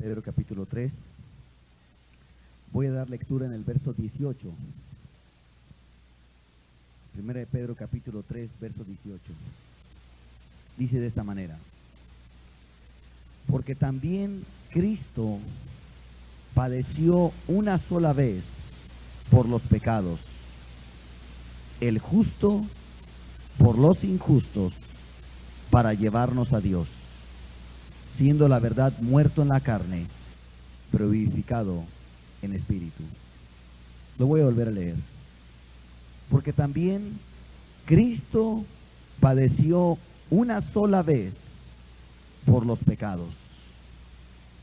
Pedro capítulo 3. Voy a dar lectura en el verso 18. Primera de Pedro capítulo 3, verso 18. Dice de esta manera: porque también Cristo padeció una sola vez por los pecados, el justo por los injustos, para llevarnos a Dios, siendo la verdad muerto en la carne, pero vivificado en espíritu. Lo voy a volver a leer. Porque también Cristo padeció una sola vez por los pecados,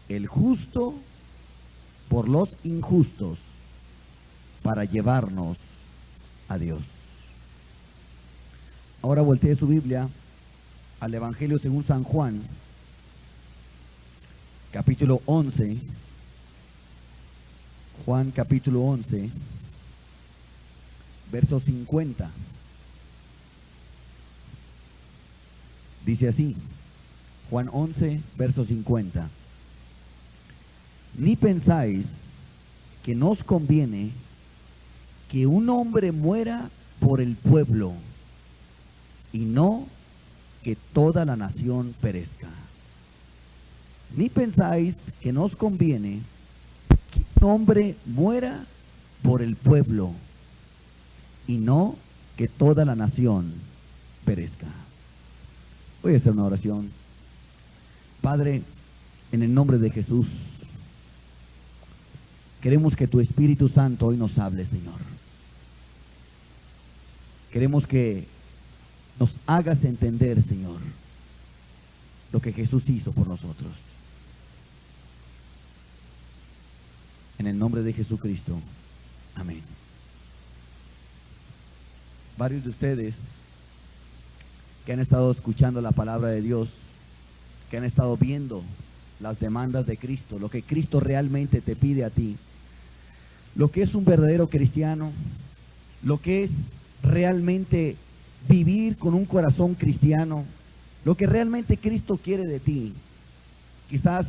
el justo por los injustos, para llevarnos a Dios. Ahora voltee su Biblia al Evangelio según San Juan, capítulo 11. Juan capítulo 11, verso 50. Dice así, Juan 11, verso 50. Ni pensáis que nos conviene que un hombre muera por el pueblo, y no que toda la nación perezca. Ni pensáis que nos conviene que un hombre muera por el pueblo, y no que toda la nación perezca. Voy a hacer una oración. Padre, en el nombre de Jesús, queremos que tu Espíritu Santo hoy nos hable, Señor. Queremos que nos hagas entender, Señor, lo que Jesús hizo por nosotros. En el nombre de Jesucristo. Amén. Varios de ustedes que han estado escuchando la palabra de Dios, que han estado viendo las demandas de Cristo, lo que Cristo realmente te pide a ti, lo que es un verdadero cristiano, lo que es realmente vivir con un corazón cristiano, lo que realmente Cristo quiere de ti. Quizás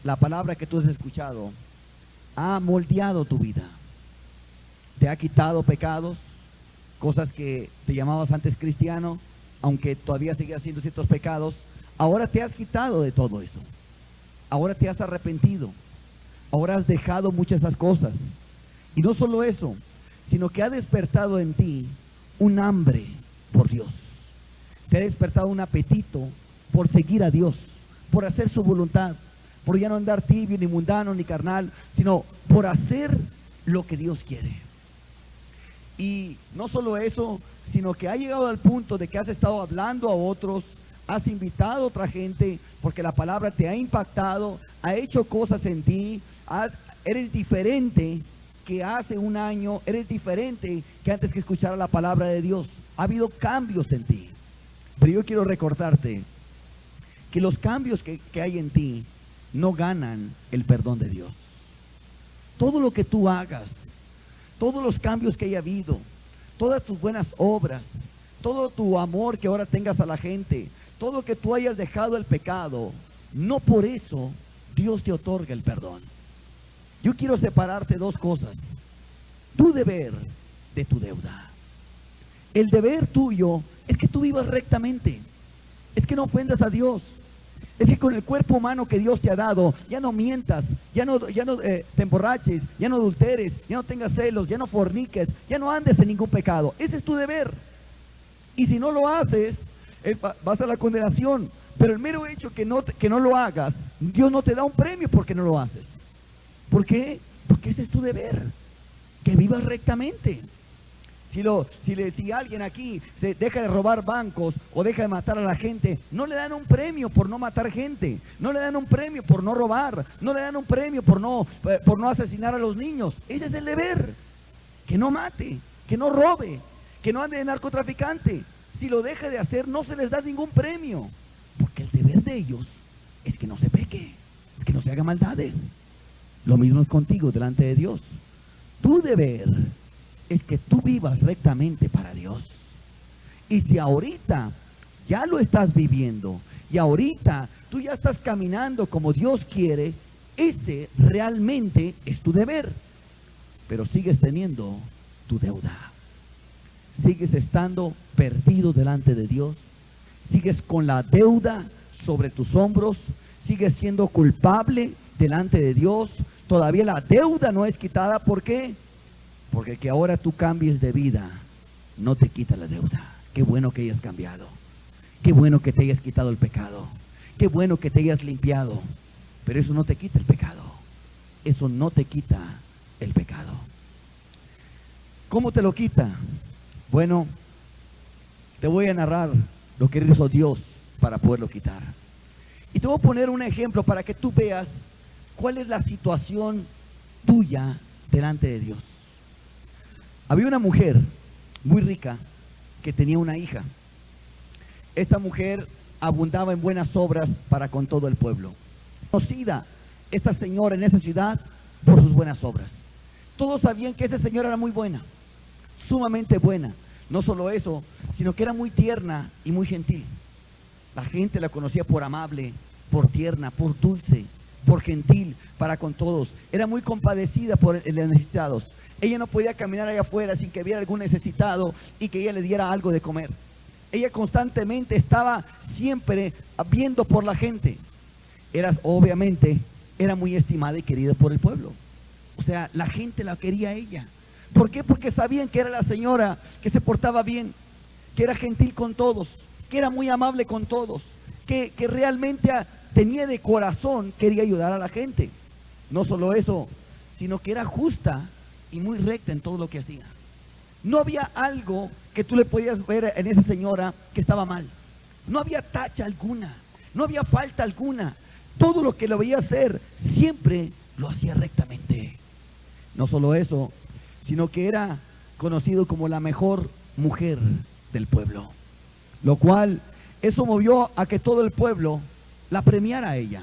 la palabra que tú has escuchado ha moldeado tu vida, te ha quitado pecados, cosas que te llamabas antes cristiano, aunque todavía seguías haciendo ciertos pecados. Ahora te has quitado de todo eso, ahora te has arrepentido, ahora has dejado muchas de esas cosas. Y no solo eso, sino que ha despertado en ti un hambre por Dios. Te ha despertado un apetito por seguir a Dios, por hacer su voluntad, por ya no andar tibio, ni mundano, ni carnal, sino por hacer lo que Dios quiere. Y no solo eso, sino que ha llegado al punto de que has estado hablando a otros, has invitado a otra gente, porque la palabra te ha impactado, ha hecho cosas en ti, eres diferente que hace un año, eres diferente que antes que escuchara la palabra de Dios. Ha habido cambios en ti. Pero yo quiero recordarte que los cambios que hay en ti no ganan el perdón de Dios. Todo lo que tú hagas, todos los cambios que haya habido, todas tus buenas obras, todo tu amor que ahora tengas a la gente, todo que tú hayas dejado el pecado, no por eso Dios te otorga el perdón. Yo quiero separarte dos cosas: tu deber de tu deuda. El deber tuyo es que tú vivas rectamente, es que no ofendas a Dios, es que con el cuerpo humano que Dios te ha dado, ya no mientas, ya no te emborraches, ya no adulteres, ya no tengas celos, ya no forniques, ya no andes en ningún pecado. Ese es tu deber. Y si no lo haces, vas a la condenación. Pero el mero hecho que no lo hagas, Dios no te da un premio porque no lo haces. ¿Por qué? Porque ese es tu deber, que vivas rectamente. Si alguien aquí se deja de robar bancos o deja de matar a la gente, no le dan un premio por no matar gente, no le dan un premio por no robar, no le dan un premio por no asesinar a los niños. Ese es el deber, que no mate, que no robe, que no ande de narcotraficante. Si lo deja de hacer, no se les da ningún premio, porque el deber de ellos es que no se peque, es que no se haga maldades. Lo mismo es contigo delante de Dios. Tu deber es que tú vivas rectamente para Dios. Y si ahorita ya lo estás viviendo, y ahorita tú ya estás caminando como Dios quiere, ese realmente es tu deber, pero sigues teniendo tu deuda. Sigues estando perdido delante de Dios, sigues con la deuda sobre tus hombros, sigues siendo culpable delante de Dios. Todavía la deuda no es quitada. ¿Por qué? Porque que ahora tú cambies de vida no te quita la deuda. Qué bueno que hayas cambiado, qué bueno que te hayas quitado el pecado, qué bueno que te hayas limpiado, pero eso no te quita el pecado. Eso no te quita el pecado. ¿Cómo te lo quita? Bueno, te voy a narrar lo que hizo Dios para poderlo quitar. Y te voy a poner un ejemplo para que tú veas cuál es la situación tuya delante de Dios. Había una mujer muy rica que tenía una hija. Esta mujer abundaba en buenas obras para con todo el pueblo. Conocida esta señora en esa ciudad por sus buenas obras. Todos sabían que esa señora era muy buena, sumamente buena. No solo eso, sino que era muy tierna y muy gentil. La gente la conocía por amable, por tierna, por dulce, por gentil para con todos. Era muy compadecida por los necesitados. Ella no podía caminar allá afuera sin que viera algún necesitado y que ella le diera algo de comer. Ella constantemente estaba siempre viendo por la gente. Obviamente, era muy estimada y querida por el pueblo. O sea, la gente la quería a ella. ¿Por qué? Porque sabían que era la señora que se portaba bien, que era gentil con todos, que era muy amable con todos, que realmente tenía de corazón, quería ayudar a la gente. No solo eso, sino que era justa y muy recta en todo lo que hacía. No había algo que tú le podías ver en esa señora que estaba mal. No había tacha alguna, no había falta alguna. Todo lo que lo veía hacer, siempre lo hacía rectamente. No solo eso, sino que era conocido como la mejor mujer del pueblo. Lo cual, eso movió a que todo el pueblo la premiara a ella.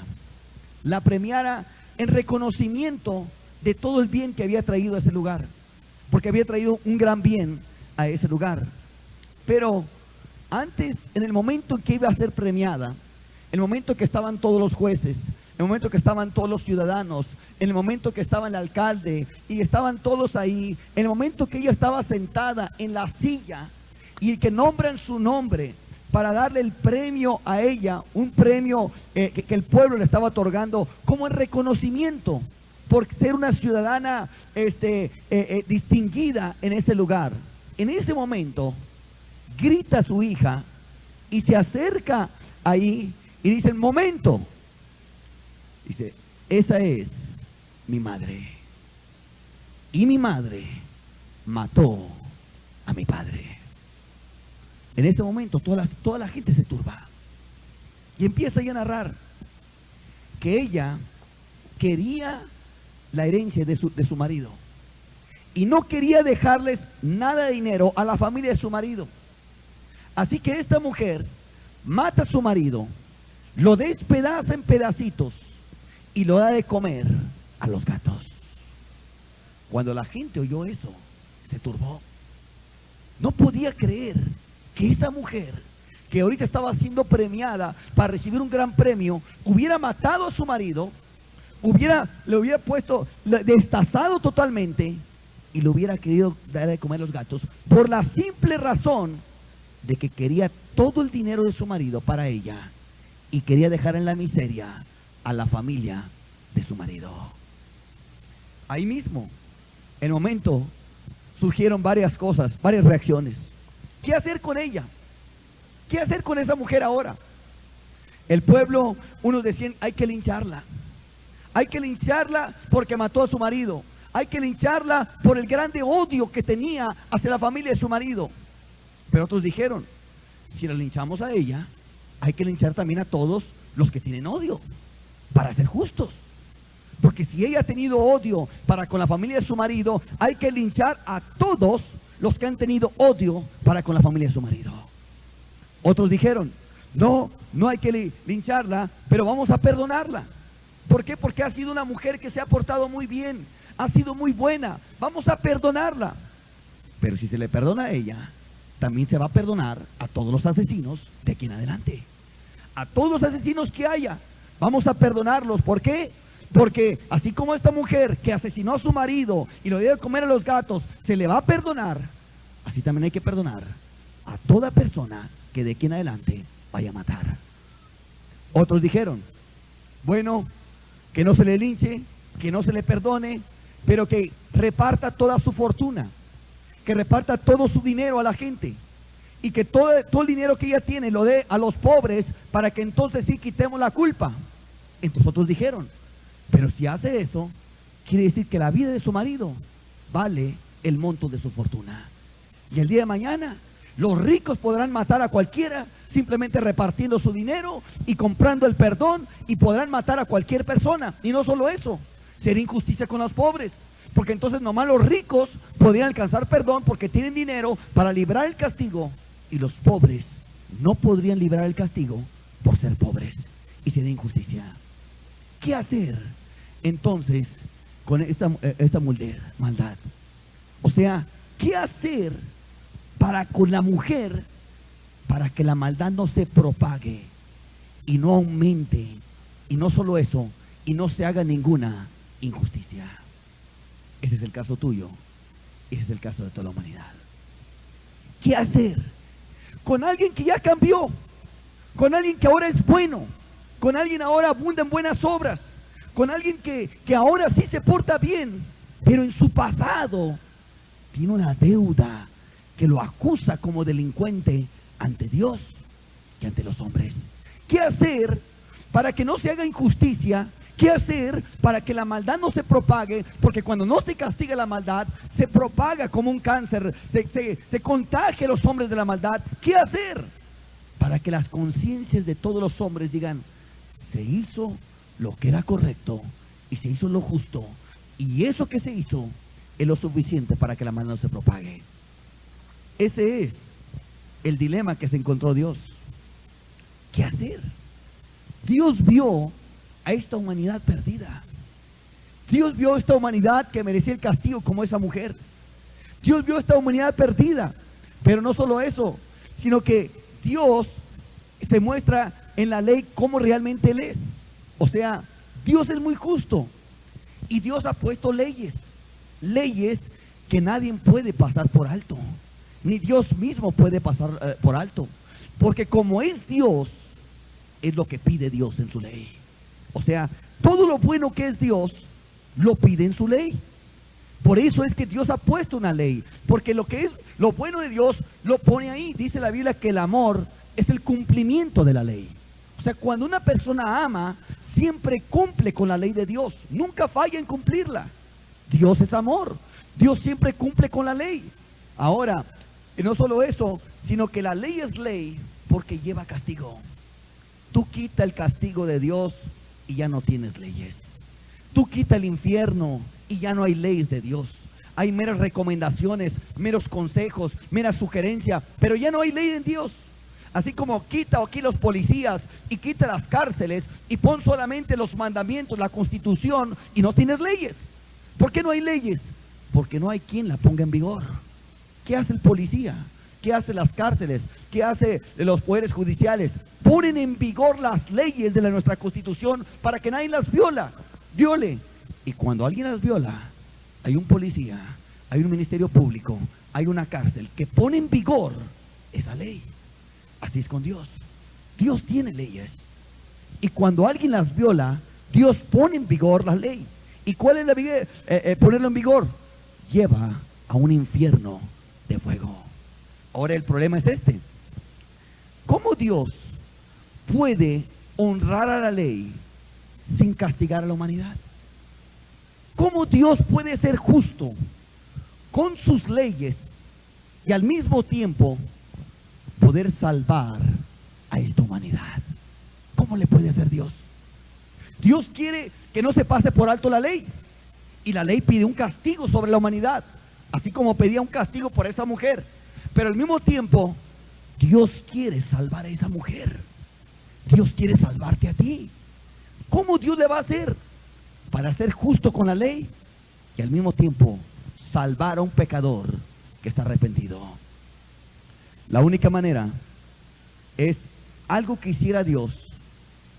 La premiara en reconocimiento de todo el bien que había traído a ese lugar. Porque había traído un gran bien a ese lugar. Pero antes, en el momento en que iba a ser premiada, en el momento que estaban todos los jueces, en el momento que estaban todos los ciudadanos, en el momento que estaba el alcalde y estaban todos ahí, en el momento que ella estaba sentada en la silla y que nombran su nombre para darle el premio a ella, un premio que el pueblo le estaba otorgando como en reconocimiento por ser una ciudadana distinguida en ese lugar. En ese momento grita a su hija y se acerca ahí y dice: momento. Dice: esa es mi madre. Y mi madre mató a mi padre. En ese momento toda la gente se turba. Y empieza a narrar que ella quería la herencia de su marido. Y no quería dejarles nada de dinero a la familia de su marido. Así que esta mujer mata a su marido, lo despedaza en pedacitos y lo da de comer a los gatos. Cuando la gente oyó eso, se turbó. No podía creer que esa mujer, que ahorita estaba siendo premiada para recibir un gran premio, hubiera matado a su marido, le hubiera puesto, destazado totalmente y le hubiera querido dar de comer a los gatos, por la simple razón de que quería todo el dinero de su marido para ella y quería dejar en la miseria a la familia de su marido. Ahí mismo, en el momento, surgieron varias cosas, varias reacciones. ¿Qué hacer con ella? ¿Qué hacer con esa mujer ahora? El pueblo, unos decían: hay que lincharla. Hay que lincharla porque mató a su marido. Hay que lincharla por el grande odio que tenía hacia la familia de su marido. Pero otros dijeron: si la linchamos a ella, hay que linchar también a todos los que tienen odio, para ser justos. Porque si ella ha tenido odio para con la familia de su marido, hay que linchar a todos los que han tenido odio para con la familia de su marido. Otros dijeron: no hay que lincharla, pero vamos a perdonarla. ¿Por qué? Porque ha sido una mujer que se ha portado muy bien, ha sido muy buena, vamos a perdonarla. Pero si se le perdona a ella, también se va a perdonar a todos los asesinos de aquí en adelante. A todos los asesinos que haya, vamos a perdonarlos. ¿Por qué? Porque así como esta mujer que asesinó a su marido y lo dio de comer a los gatos, se le va a perdonar, así también hay que perdonar a toda persona que de aquí en adelante vaya a matar. Otros dijeron, bueno, que no se le linche, que no se le perdone, pero que reparta toda su fortuna, que reparta todo su dinero a la gente, y que todo el dinero que ella tiene lo dé a los pobres, para que entonces sí quitemos la culpa. Entonces otros dijeron, pero si hace eso, quiere decir que la vida de su marido vale el monto de su fortuna. Y el día de mañana, los ricos podrán matar a cualquiera, simplemente repartiendo su dinero y comprando el perdón, y podrán matar a cualquier persona. Y no solo eso, sería injusticia con los pobres, porque entonces nomás los ricos podrían alcanzar perdón porque tienen dinero para librar el castigo, y los pobres no podrían librar el castigo por ser pobres, y sería injusticia. ¿Qué hacer entonces con esta maldad? O sea, ¿qué hacer con la mujer para que la maldad no se propague y no aumente? Y no solo eso, y no se haga ninguna injusticia. Ese es el caso tuyo, ese es el caso de toda la humanidad. ¿Qué hacer con alguien que ya cambió? Con alguien que ahora es bueno, con alguien ahora abunda en buenas obras, con alguien que ahora sí se porta bien, pero en su pasado tiene una deuda que lo acusa como delincuente ante Dios y ante los hombres. ¿Qué hacer para que no se haga injusticia? ¿Qué hacer para que la maldad no se propague? Porque cuando no se castiga la maldad, se propaga como un cáncer, se contagia a los hombres de la maldad. ¿Qué hacer para que las conciencias de todos los hombres digan, se hizo lo que era correcto y se hizo lo justo, y eso que se hizo es lo suficiente para que la maldad no se propague? Ese es el dilema que se encontró Dios. ¿Qué hacer? Dios vio a esta humanidad perdida. Dios vio a esta humanidad que merecía el castigo como esa mujer. Dios vio a esta humanidad perdida. Pero no solo eso, sino que Dios se muestra en la ley como realmente Él es. O sea, Dios es muy justo, y Dios ha puesto leyes que nadie puede pasar por alto, ni Dios mismo puede pasar por alto, porque como es Dios, es lo que pide Dios en su ley. O sea, todo lo bueno que es Dios, lo pide en su ley. Por eso es que Dios ha puesto una ley, porque lo que es lo bueno de Dios, lo pone ahí. Dice la Biblia que el amor es el cumplimiento de la ley. O sea, cuando una persona ama, siempre cumple con la ley de Dios, nunca falla en cumplirla. Dios es amor, Dios siempre cumple con la ley. Ahora, no solo eso, sino que la ley es ley porque lleva castigo. Tú quita el castigo de Dios y ya no tienes leyes. Tú quita el infierno y ya no hay leyes de Dios. Hay meras recomendaciones, meros consejos, mera sugerencia, pero ya no hay ley en Dios. Así como quita aquí los policías y quita las cárceles y pon solamente los mandamientos, la Constitución, y no tienes leyes. ¿Por qué no hay leyes? Porque no hay quien la ponga en vigor. ¿Qué hace el policía? ¿Qué hace las cárceles? ¿Qué hace los poderes judiciales? Ponen en vigor las leyes de nuestra Constitución para que nadie las viole. Y cuando alguien las viola, hay un policía, hay un ministerio público, hay una cárcel que pone en vigor esa ley. Así es con Dios. Dios tiene leyes, y cuando alguien las viola, Dios pone en vigor la ley. ¿Y cuál es la ponerlo en vigor? Lleva a un infierno de fuego. Ahora el problema es este: ¿cómo Dios puede honrar a la ley sin castigar a la humanidad? ¿Cómo Dios puede ser justo con sus leyes y al mismo tiempo poder salvar a esta humanidad? ¿Cómo le puede hacer Dios? Dios quiere que no se pase por alto la ley, y la ley pide un castigo sobre la humanidad, así como pedía un castigo por esa mujer. Pero al mismo tiempo, Dios quiere salvar a esa mujer. Dios quiere salvarte a ti. ¿Cómo Dios le va a hacer? Para ser justo con la ley y al mismo tiempo salvar a un pecador que está arrepentido. La única manera es algo que hiciera Dios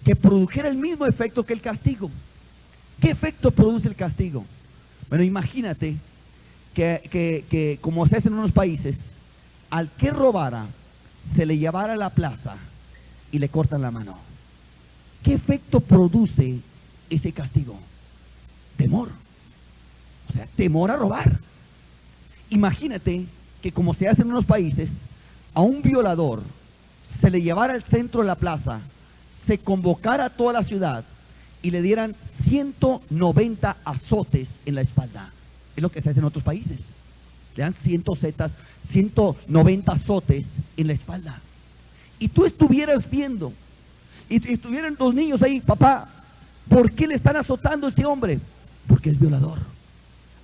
que produjera el mismo efecto que el castigo. ¿Qué efecto produce el castigo? Bueno, imagínate que como se hace en unos países, al que robara, se le llevara a la plaza y le cortan la mano. ¿Qué efecto produce ese castigo? Temor. O sea, temor a robar. Imagínate que como se hace en unos países, a un violador se le llevara al centro de la plaza, se convocara a toda la ciudad y le dieran 190 azotes en la espalda. Es lo que se hace en otros países. Le dan 190 azotes en la espalda. Y tú estuvieras viendo, y estuvieran dos niños ahí, papá, ¿por qué le están azotando a este hombre? Porque es violador.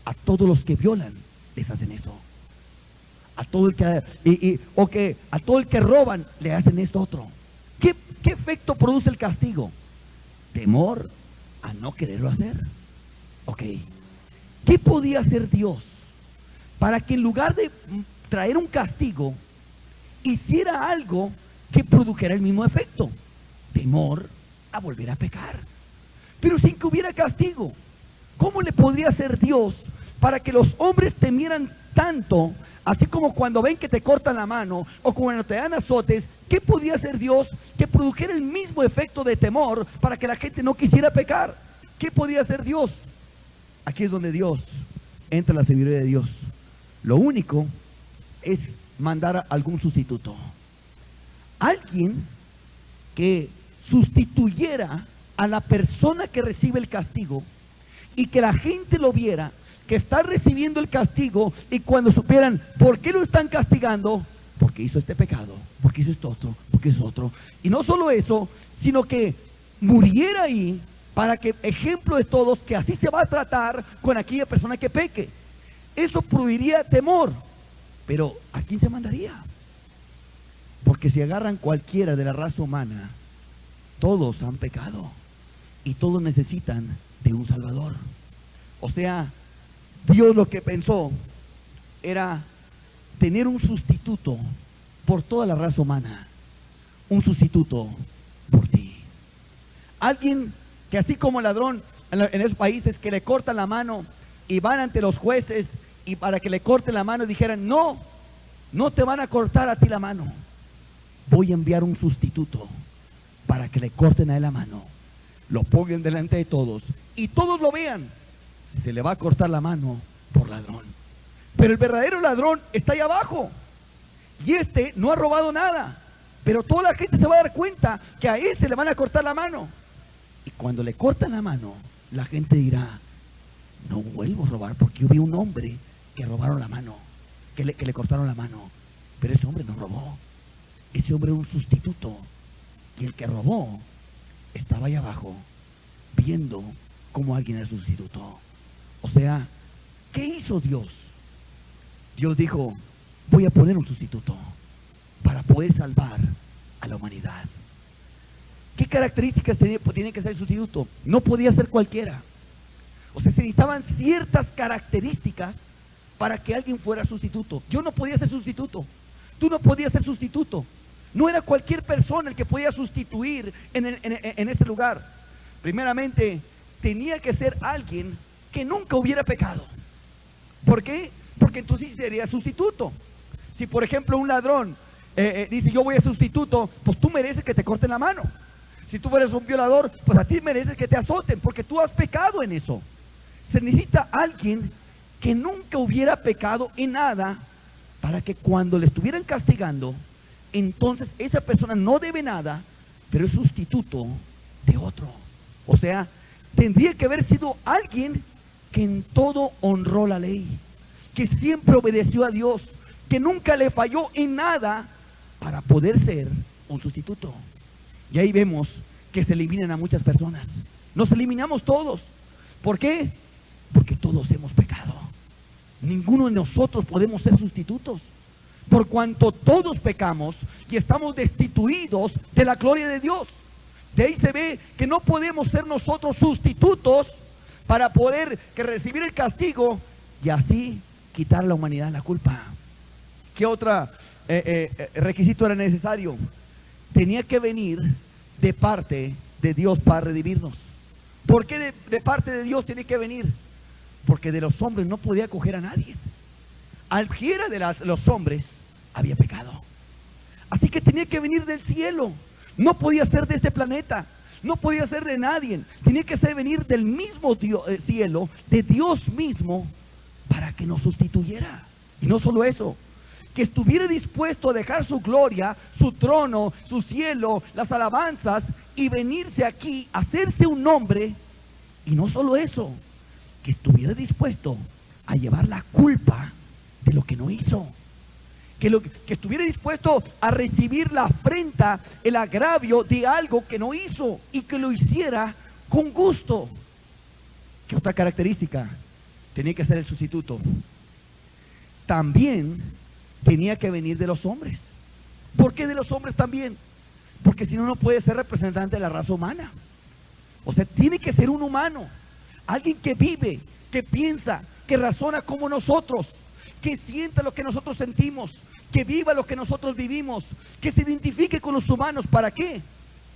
A todos los que violan les hacen eso. A todo el que a todo el que roban le hacen esto otro. ¿Qué efecto produce el castigo? Temor a no quererlo hacer. Ok. ¿Qué podía hacer Dios para que en lugar de traer un castigo, hiciera algo que produjera el mismo efecto? Temor a volver a pecar. Pero sin que hubiera castigo. ¿Cómo le podría hacer Dios para que los hombres temieran tanto, así como cuando ven que te cortan la mano o cuando te dan azotes? ¿Qué podía hacer Dios que produjera el mismo efecto de temor para que la gente no quisiera pecar? ¿Qué podía hacer Dios? Aquí es donde Dios entra la sabiduría de Dios. Lo único es mandar a algún sustituto. Alguien que sustituyera a la persona que recibe el castigo y que la gente lo viera, que está recibiendo el castigo, y cuando supieran por qué lo están castigando, porque hizo este pecado, porque hizo esto otro, porque hizo otro. Y no solo eso, sino que muriera ahí para que ejemplo de todos que así se va a tratar con aquella persona que peque. Eso produciría temor. Pero ¿a quién se mandaría? Porque si agarran cualquiera de la raza humana, todos han pecado y todos necesitan de un Salvador. O sea, Dios lo que pensó era tener un sustituto por toda la raza humana, un sustituto por ti. Alguien que así como el ladrón en esos países que le cortan la mano y van ante los jueces y para que le corten la mano dijeran, no te van a cortar a ti la mano, voy a enviar un sustituto para que le corten a él la mano, lo pongan delante de todos y todos lo vean, se le va a cortar la mano por ladrón. Pero el verdadero ladrón está ahí abajo y este no ha robado nada, pero toda la gente se va a dar cuenta que a ese le van a cortar la mano. Y cuando le cortan la mano, la gente dirá, no vuelvo a robar porque yo vi un hombre que robaron la mano, que le cortaron la mano. Pero ese hombre no robó. Ese hombre era un sustituto. Y el que robó estaba ahí abajo viendo cómo alguien era sustituto. O sea, ¿qué hizo Dios? Dios dijo, voy a poner un sustituto para poder salvar a la humanidad. ¿Qué características tiene que ser el sustituto? No podía ser cualquiera. O sea, se necesitaban ciertas características para que alguien fuera sustituto. Yo no podía ser sustituto. Tú no podías ser sustituto. No era cualquier persona el que podía sustituir en ese lugar. Primeramente, tenía que ser alguien que nunca hubiera pecado. ¿Por qué? Porque entonces sería sustituto. Si por ejemplo un ladrón dice yo voy a sustituto, pues tú mereces que te corten la mano. Si tú eres un violador, pues a ti mereces que te azoten, porque tú has pecado en eso. Se necesita alguien que nunca hubiera pecado en nada, para que cuando le estuvieran castigando, entonces esa persona no debe nada, pero es sustituto de otro. O sea, tendría que haber sido alguien que en todo honró la ley, que siempre obedeció a Dios, que nunca le falló en nada para poder ser un sustituto. Y ahí vemos que se eliminan a muchas personas. Nos eliminamos todos. ¿Por qué? Porque todos hemos pecado. Ninguno de nosotros podemos ser sustitutos. Por cuanto todos pecamos y estamos destituidos de la gloria de Dios. De ahí se ve que no podemos ser nosotros sustitutos para poder recibir el castigo y así quitar a la humanidad la culpa. ¿Qué otro requisito era necesario? Tenía que venir de parte de Dios para redimirnos. ¿Por qué de parte de Dios tiene que venir? Porque de los hombres no podía coger a nadie. Alquiera de los hombres había pecado. Así que tenía que venir del cielo. No podía ser de este planeta. No podía ser de nadie. Tenía que venir del mismo cielo, de Dios mismo, para que nos sustituyera. Y no solo eso, que estuviera dispuesto a dejar su gloria, su trono, su cielo, las alabanzas, y venirse aquí, hacerse un hombre. Y no solo eso, que estuviera dispuesto a llevar la culpa de lo que no hizo. Que estuviera dispuesto a recibir la afrenta, el agravio de algo que no hizo, y que lo hiciera con gusto. ¿Qué otra característica? Tenía que ser el sustituto. También tenía que venir de los hombres. ¿Por qué de los hombres también? Porque si no, no puede ser representante de la raza humana. O sea, tiene que ser un humano, alguien que vive, que piensa, que razona como nosotros, que sienta lo que nosotros sentimos, que viva lo que nosotros vivimos, que se identifique con los humanos. ¿Para qué?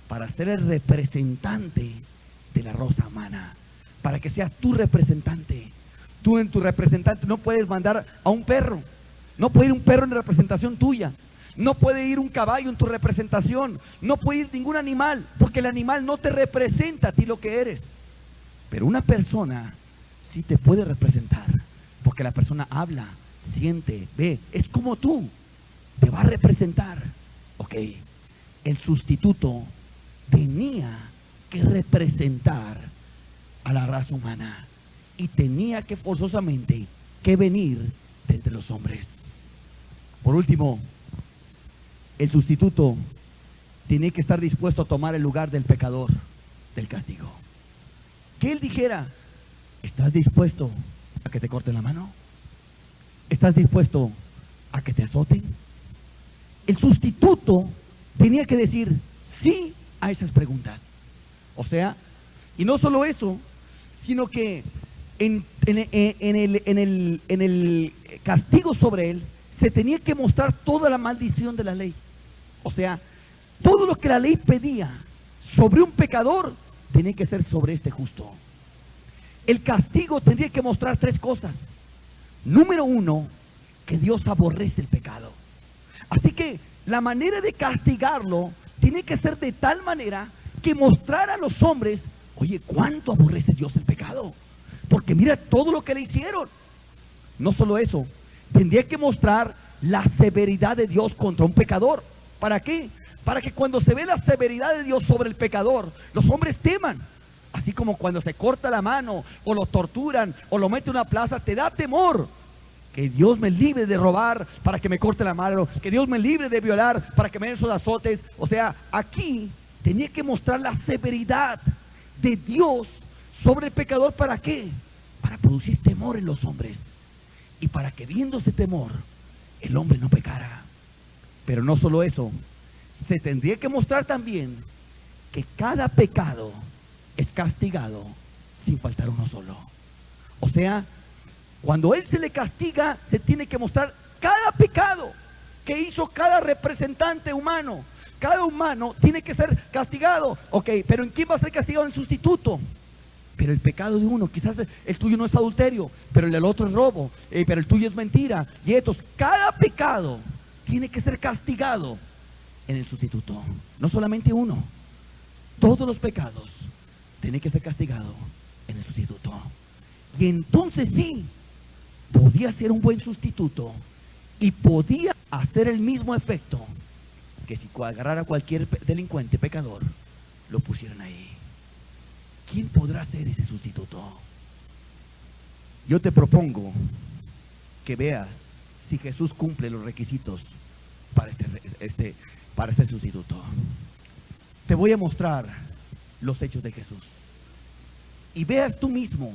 Para ser el representante de la raza humana, para que seas tu representante. Tú en tu representante no puedes mandar a un perro, no puede ir un perro en representación tuya, no puede ir un caballo en tu representación, no puede ir ningún animal, porque el animal no te representa a ti lo que eres. Pero una persona sí te puede representar, porque la persona habla, siente, ve, es como tú, te va a representar. Ok, el sustituto tenía que representar a la raza humana y tenía que forzosamente que venir de entre los hombres. Por último, el sustituto tenía que estar dispuesto a tomar el lugar del pecador, del castigo. Que él dijera: ¿estás dispuesto a que te corten la mano? ¿Estás dispuesto a que te azoten? El sustituto tenía que decir sí a esas preguntas. O sea, y no solo eso, sino que en el castigo sobre él se tenía que mostrar toda la maldición de la ley. O sea, todo lo que la ley pedía sobre un pecador tenía que ser sobre este justo. El castigo tendría que mostrar tres cosas. Número uno, que Dios aborrece el pecado. Así que la manera de castigarlo tiene que ser de tal manera que mostrar a los hombres: oye, ¿cuánto aborrece Dios el pecado? Porque mira todo lo que le hicieron. No solo eso, tendría que mostrar la severidad de Dios contra un pecador. ¿Para qué? Para que cuando se ve la severidad de Dios sobre el pecador, los hombres teman. Así como cuando se corta la mano, o lo torturan, o lo mete en una plaza, te da temor. Que Dios me libre de robar para que me corte la mano, que Dios me libre de violar para que me den esos azotes. O sea, aquí tenía que mostrar la severidad de Dios sobre el pecador. ¿Para qué? Para producir temor en los hombres, y para que viendo ese temor el hombre no pecara. Pero no solo eso, se tendría que mostrar también que cada pecado es castigado sin faltar uno solo. O sea, cuando él se le castiga, se tiene que mostrar cada pecado que hizo cada representante humano. Cada humano tiene que ser castigado. Ok, pero ¿en quién va a ser castigado? En sustituto. Pero el pecado de uno, quizás el tuyo no es adulterio, pero el del otro es robo, pero el tuyo es mentira. Y estos, cada pecado tiene que ser castigado en el sustituto. No solamente uno, todos los pecados tienen que ser castigados en el sustituto. Y entonces sí, podía ser un buen sustituto y podía hacer el mismo efecto que si agarrara a cualquier delincuente, pecador, lo pusieran ahí. ¿Quién podrá ser ese sustituto? Yo te propongo que veas si Jesús cumple los requisitos para este sustituto. Te voy a mostrar los hechos de Jesús y veas tú mismo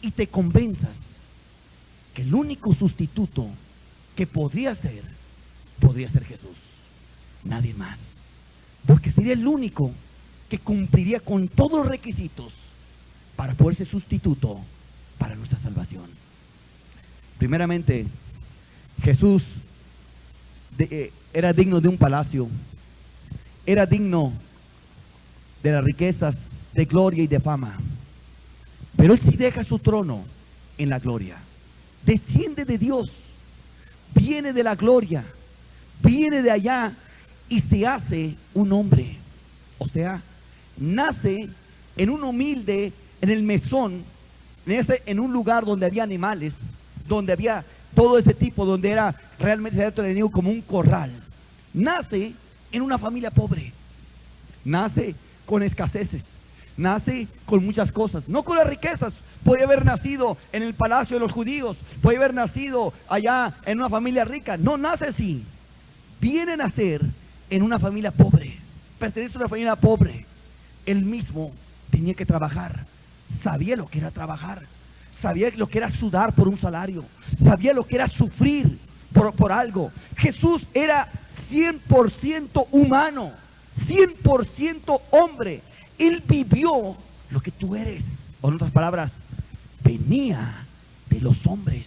y te convenzas que el único sustituto que podría ser Jesús, nadie más, porque sería el único que cumpliría con todos los requisitos para poder ser sustituto para nuestra salvación. Primeramente, Jesús era digno de un palacio, era digno de las riquezas, de gloria y de fama. Pero Él sí deja su trono en la gloria. Desciende de Dios, viene de la gloria, viene de allá y se hace un hombre. O sea, nace en un humilde, en el mesón, en un lugar donde había animales, donde había todo ese tipo, donde era realmente tenido como un corral. Nace en una familia pobre, nace con escaseces, nace con muchas cosas, no con las riquezas. Puede haber nacido en el palacio de los judíos, puede haber nacido allá en una familia rica. No nace así, viene a nacer en una familia pobre, pertenece a una familia pobre. Él mismo tenía que trabajar, sabía lo que era trabajar, sabía lo que era sudar por un salario, sabía lo que era sufrir por algo. Jesús era 100% humano, 100% hombre. Él vivió lo que tú eres. O en otras palabras, venía de los hombres,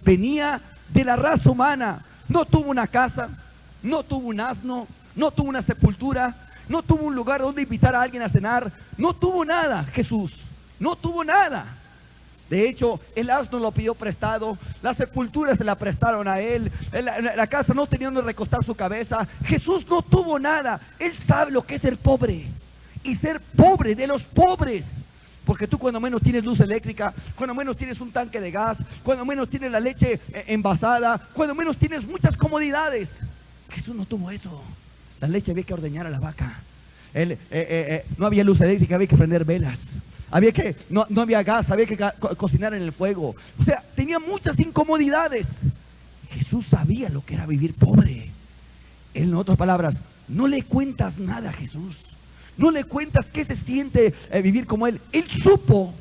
venía de la raza humana. No tuvo una casa, no tuvo un asno, no tuvo una sepultura, no tuvo un lugar donde invitar a alguien a cenar, no tuvo nada. Jesús no tuvo nada. De hecho, el asno lo pidió prestado, la sepultura se la prestaron a él, la casa no tenía donde recostar su cabeza. Jesús no tuvo nada. Él sabe lo que es ser pobre, y ser pobre de los pobres. Porque tú cuando menos tienes luz eléctrica, cuando menos tienes un tanque de gas, cuando menos tienes la leche envasada, cuando menos tienes muchas comodidades. Jesús no tuvo eso. La leche había que ordeñar a la vaca. No había luz eléctrica, había que prender velas. No había gas, había que cocinar en el fuego. O sea, tenía muchas incomodidades. Jesús sabía lo que era vivir pobre. Él, en otras palabras, no le cuentas nada a Jesús. No le cuentas qué se siente vivir como Él. Él supo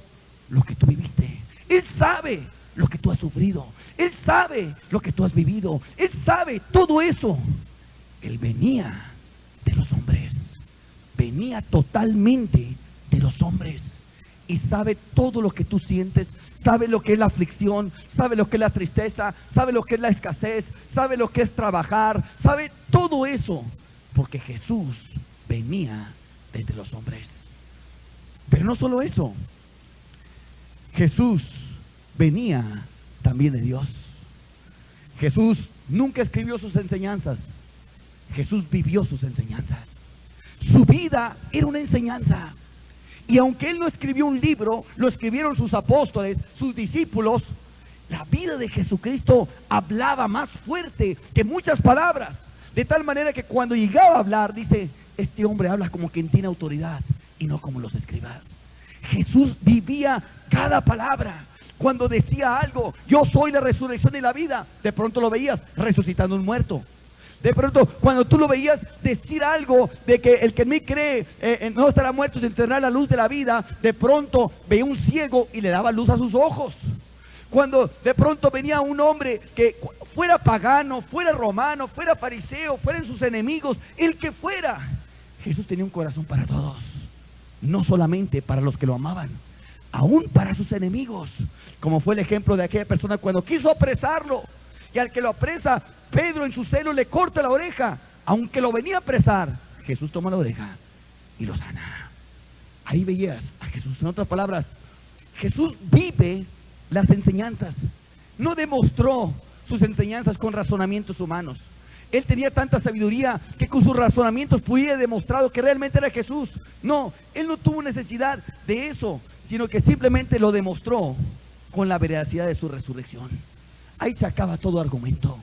lo que tú viviste. Él sabe lo que tú has sufrido. Él sabe lo que tú has vivido. Él sabe todo eso. Él venía de los hombres. Venía totalmente de los hombres. Y sabe todo lo que tú sientes, sabe lo que es la aflicción, sabe lo que es la tristeza, sabe lo que es la escasez, sabe lo que es trabajar, sabe todo eso, porque Jesús venía de entre los hombres. Pero no solo eso, Jesús venía también de Dios. Jesús nunca escribió sus enseñanzas, Jesús vivió sus enseñanzas. Su vida era una enseñanza. Y aunque Él no escribió un libro, lo escribieron sus apóstoles, sus discípulos. La vida de Jesucristo hablaba más fuerte que muchas palabras. De tal manera que cuando llegaba a hablar, dice, este hombre habla como quien tiene autoridad y no como los escribas. Jesús vivía cada palabra. Cuando decía algo, yo soy la resurrección y la vida, de pronto lo veías resucitando un muerto. De pronto, cuando tú lo veías decir algo de que el que en mí cree no estará muerto sin tener la luz de la vida, de pronto veía un ciego y le daba luz a sus ojos. Cuando de pronto venía un hombre que fuera pagano, fuera romano, fuera fariseo, fueran sus enemigos, el que fuera, Jesús tenía un corazón para todos. No solamente para los que lo amaban, aún para sus enemigos. Como fue el ejemplo de aquella persona cuando quiso apresarlo. Y al que lo apresa, Pedro en su celo le corta la oreja. Aunque lo venía a apresar, Jesús toma la oreja y lo sana. Ahí veías a Jesús. En otras palabras, Jesús vive las enseñanzas. No demostró sus enseñanzas con razonamientos humanos. Él tenía tanta sabiduría que con sus razonamientos pudiera demostrado que realmente era Jesús. No, Él no tuvo necesidad de eso, sino que simplemente lo demostró con la veracidad de su resurrección. Ahí se acaba todo argumento.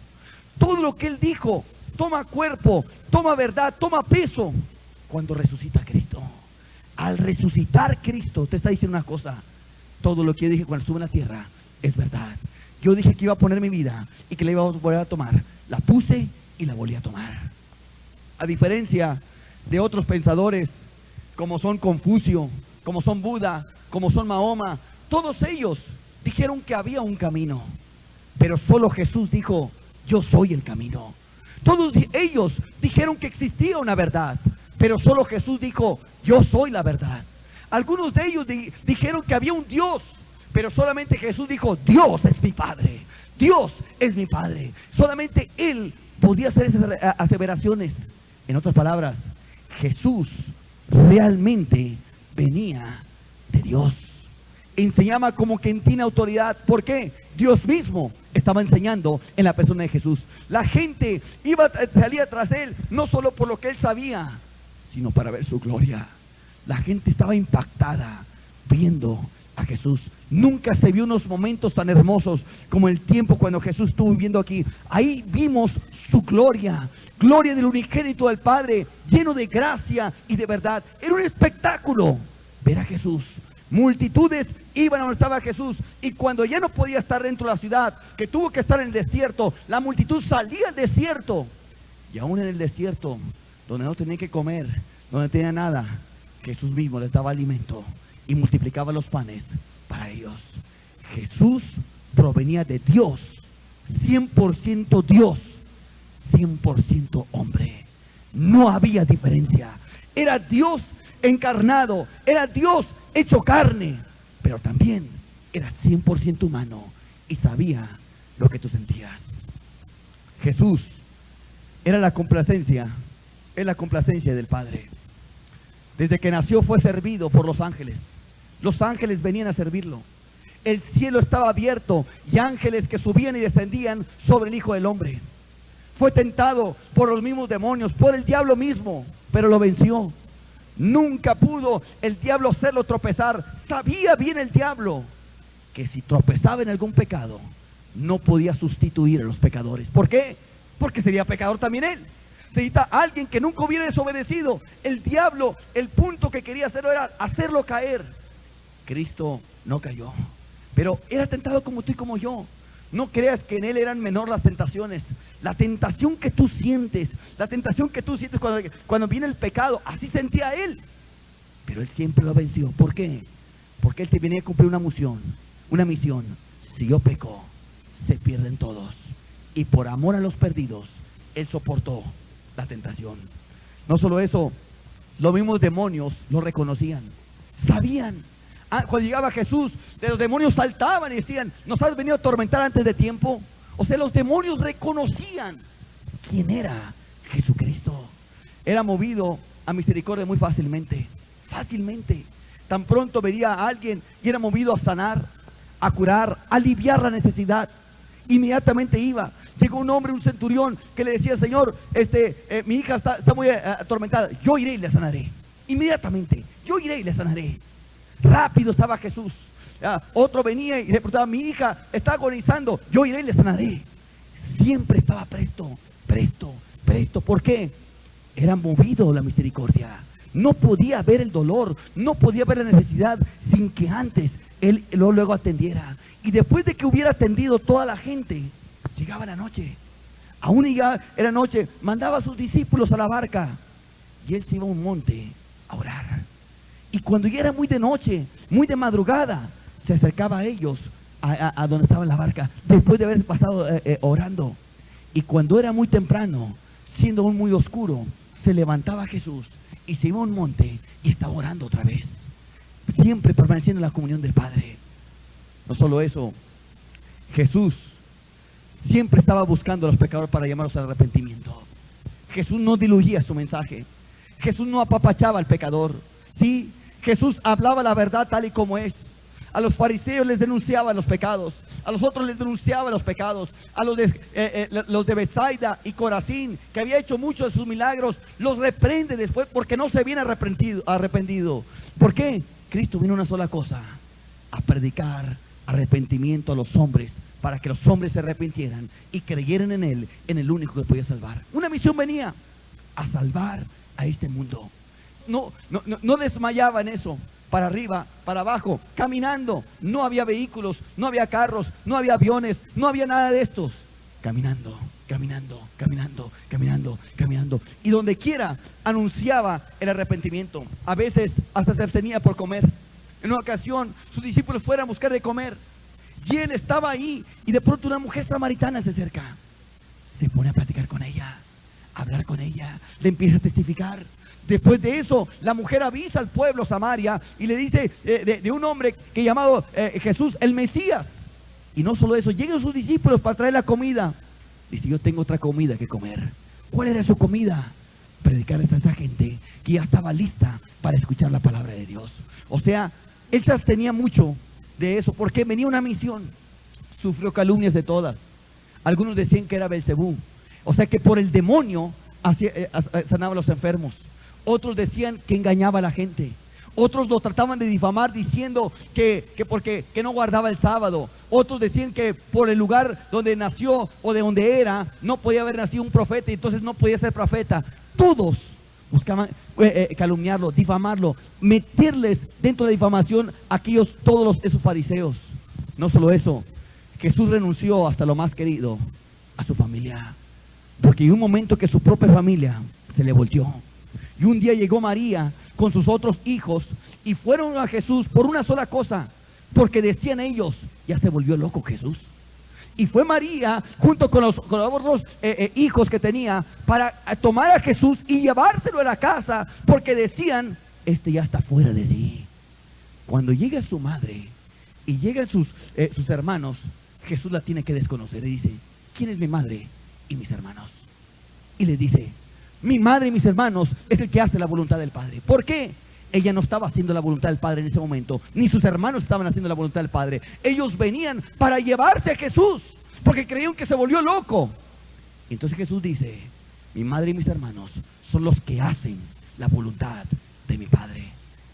Todo lo que Él dijo toma cuerpo, toma verdad, toma peso cuando resucita Cristo. Al resucitar Cristo te está diciendo una cosa: todo lo que yo dije cuando estuve en la tierra es verdad. Yo dije que iba a poner mi vida y que la iba a volver a tomar. La puse y la volví a tomar. A diferencia de otros pensadores como son Confucio, como son Buda, como son Mahoma, todos ellos dijeron que había un camino. Pero solo Jesús dijo, yo soy el camino. Todos ellos dijeron que existía una verdad, pero solo Jesús dijo, yo soy la verdad. Algunos de ellos dijeron que había un Dios, pero solamente Jesús dijo, Dios es mi Padre. Dios es mi Padre. Solamente Él podía hacer esas aseveraciones. En otras palabras, Jesús realmente venía de Dios. enseñaba como quien tiene autoridad. ¿Por qué? Dios mismo estaba enseñando en la persona de Jesús. La gente salía tras él, no solo por lo que él sabía, sino para ver su gloria. La gente estaba impactada viendo a Jesús. Nunca se vio unos momentos tan hermosos como el tiempo cuando Jesús estuvo viviendo aquí. Ahí vimos su gloria, gloria del unigénito del Padre, lleno de gracia y de verdad. Era un espectáculo ver a Jesús. Multitudes iban a donde estaba Jesús, y cuando ya no podía estar dentro de la ciudad, que tuvo que estar en el desierto, la multitud salía al desierto. Y aún en el desierto, donde no tenía que comer, donde no tenía nada, Jesús mismo les daba alimento y multiplicaba los panes para ellos. Jesús provenía de Dios, 100% Dios, 100% hombre. No había diferencia. Era Dios encarnado, era Dios hecho carne, pero también era 100% humano y sabía lo que tú sentías. Jesús era la complacencia, es la complacencia del Padre. Desde que nació fue servido por los ángeles. Los ángeles venían a servirlo. El cielo estaba abierto y ángeles que subían y descendían sobre el Hijo del Hombre. Fue tentado por los mismos demonios, por el diablo mismo, pero lo venció. Nunca pudo el diablo hacerlo tropezar. Sabía bien el diablo que si tropezaba en algún pecado, no podía sustituir a los pecadores. ¿Por qué? Porque sería pecador también él. Se necesita alguien que nunca hubiera desobedecido. El diablo, el punto que quería hacerlo era hacerlo caer. Cristo no cayó, pero era tentado como tú y como yo. No creas que en él eran menor las tentaciones. La tentación que tú sientes, cuando viene el pecado, así sentía él. Pero él siempre lo venció. ¿Por qué? Porque él te venía a cumplir una misión. Si yo peco, se pierden todos. Y por amor a los perdidos, él soportó la tentación. No solo eso, los mismos demonios lo reconocían. Sabían. Cuando llegaba Jesús, de los demonios saltaban y decían: ¿nos has venido a atormentar antes de tiempo? O sea, los demonios reconocían quién era Jesucristo. Era movido a misericordia muy fácilmente. Tan pronto veía a alguien y era movido a sanar, a curar, a aliviar la necesidad. Inmediatamente iba. Llegó un hombre, un centurión, que le decía: Señor, mi hija está muy atormentada. Yo iré y le sanaré. Inmediatamente, yo iré y le sanaré. Rápido estaba Jesús. Otro venía y le preguntaba: mi hija está agonizando, yo iré y le sanaré. Siempre estaba presto. ¿Por qué? Era movido la misericordia. No podía ver el dolor, no podía ver la necesidad sin que antes él luego atendiera. Y después de que hubiera atendido toda la gente, llegaba la noche. Aún ya era noche, mandaba a sus discípulos a la barca y él se iba a un monte a orar. Y cuando ya era muy de noche, muy de madrugada, se acercaba a ellos, a donde estaba la barca, después de haber pasado orando. Y cuando era muy temprano, siendo aún muy oscuro, se levantaba Jesús y se iba a un monte y estaba orando otra vez, siempre permaneciendo en la comunión del Padre. No solo eso, Jesús siempre estaba buscando a los pecadores para llamarlos al arrepentimiento. Jesús no diluía su mensaje. Jesús no apapachaba al pecador. Sí, Jesús hablaba la verdad tal y como es. A los fariseos les denunciaba los pecados, a los otros les denunciaba los pecados, a los de Betsaida y Corazín, que había hecho muchos de sus milagros, los reprende después porque no se habían arrepentido. ¿Por qué? Cristo vino a una sola cosa: a predicar arrepentimiento a los hombres, para que los hombres se arrepintieran y creyeran en él, en el único que podía salvar. Una misión venía: a salvar a este mundo. No desmayaba en eso. Para arriba, para abajo, caminando. No había vehículos, no había carros, no había aviones, no había nada de estos. Caminando. Y donde quiera anunciaba el arrepentimiento. A veces hasta se abstenía por comer. En una ocasión sus discípulos fueron a buscar de comer y él estaba ahí, y de pronto una mujer samaritana se acerca. Se pone a platicar con ella, a hablar con ella, le empieza a testificar. Después de eso, la mujer avisa al pueblo Samaria y le dice de un hombre que llamado Jesús, el Mesías. Y no solo eso, llegan sus discípulos para traer la comida. Dice: yo tengo otra comida que comer. ¿Cuál era su comida? Predicarles a esa gente que ya estaba lista para escuchar la palabra de Dios. O sea, él se abstenía mucho de eso, porque venía una misión. Sufrió calumnias de todas. Algunos decían que era Belcebú, o sea que por el demonio sanaba a los enfermos. Otros decían que engañaba a la gente. Otros lo trataban de difamar diciendo que porque no guardaba el sábado. Otros decían que por el lugar donde nació o de donde era no podía haber nacido un profeta y entonces no podía ser profeta. Todos buscaban calumniarlo, difamarlo, meterles dentro de difamación a todos esos fariseos. No solo eso, Jesús renunció hasta lo más querido, a su familia, porque en un momento que su propia familia se le volteó. Y un día llegó María con sus otros hijos y fueron a Jesús por una sola cosa, porque decían ellos, ya se volvió loco Jesús. Y fue María junto con los otros hijos que tenía para tomar a Jesús y llevárselo a la casa, porque decían, este ya está fuera de sí. Cuando llega su madre y llegan sus hermanos, Jesús la tiene que desconocer y dice, ¿quién es mi madre y mis hermanos? Y le dice, mi madre y mis hermanos es el que hace la voluntad del Padre. ¿Por qué? Ella no estaba haciendo la voluntad del Padre en ese momento, ni sus hermanos estaban haciendo la voluntad del Padre. Ellos venían para llevarse a Jesús, porque creían que se volvió loco. Entonces Jesús dice, mi madre y mis hermanos son los que hacen la voluntad de mi Padre.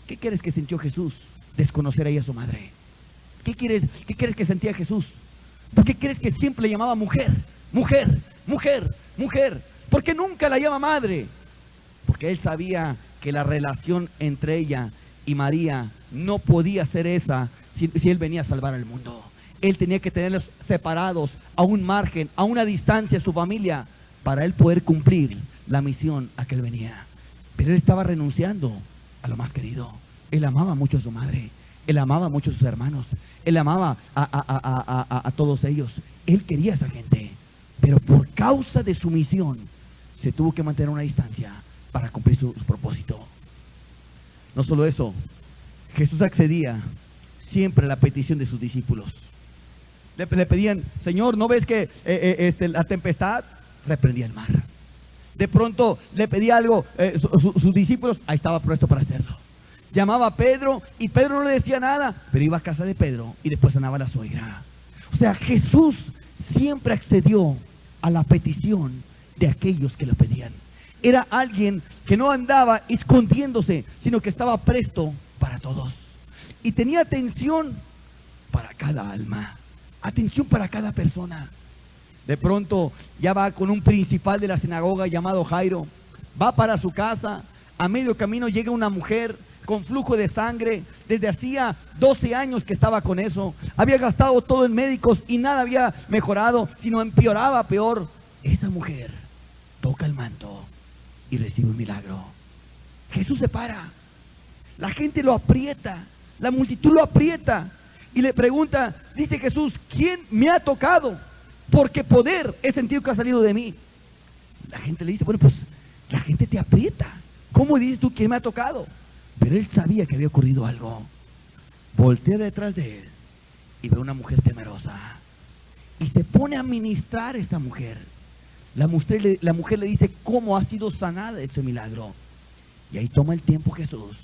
¿Qué crees que sintió Jesús? Desconocer a ella a su madre. ¿Qué crees que sentía Jesús? ¿Por qué crees que siempre le llamaba mujer? Mujer, mujer, mujer. ¿Por qué nunca la llama madre? Porque él sabía que la relación entre ella y María no podía ser esa si él venía a salvar al mundo. Él tenía que tenerlos separados, a un margen, a una distancia de su familia, para él poder cumplir la misión a que él venía. Pero él estaba renunciando a lo más querido. Él amaba mucho a su madre, él amaba mucho a sus hermanos, él amaba a todos ellos. Él quería a esa gente, pero por causa de su misión se tuvo que mantener una distancia para cumplir su propósito. No solo eso, Jesús accedía siempre a la petición de sus discípulos. Le pedían, Señor, ¿no ves que la tempestad? Reprendía el mar. De pronto le pedía algo, sus discípulos, ahí estaba presto para hacerlo. Llamaba a Pedro y Pedro no le decía nada, pero iba a casa de Pedro y después sanaba a la suegra. O sea, Jesús siempre accedió a la petición de aquellos que lo pedían. Era alguien que no andaba escondiéndose, sino que estaba presto para todos. Y tenía atención para cada alma, atención para cada persona. De pronto ya va con un principal de la sinagoga llamado Jairo. Va para su casa, a medio camino llega una mujer con flujo de sangre. Desde hacía 12 años que estaba con eso. Había gastado todo en médicos y nada había mejorado, sino empeoraba peor. Esa mujer toca el manto y recibe un milagro. Jesús se para, la gente lo aprieta, la multitud lo aprieta y le pregunta, dice Jesús, ¿quién me ha tocado? Porque poder he sentido que ha salido de mí. La gente le dice, bueno, pues la gente te aprieta, ¿cómo dices tú quién me ha tocado? Pero él sabía que había ocurrido algo. Voltea detrás de él y ve a una mujer temerosa y se pone a ministrar a esta mujer. La mujer le dice cómo ha sido sanada ese milagro. Y ahí toma el tiempo Jesús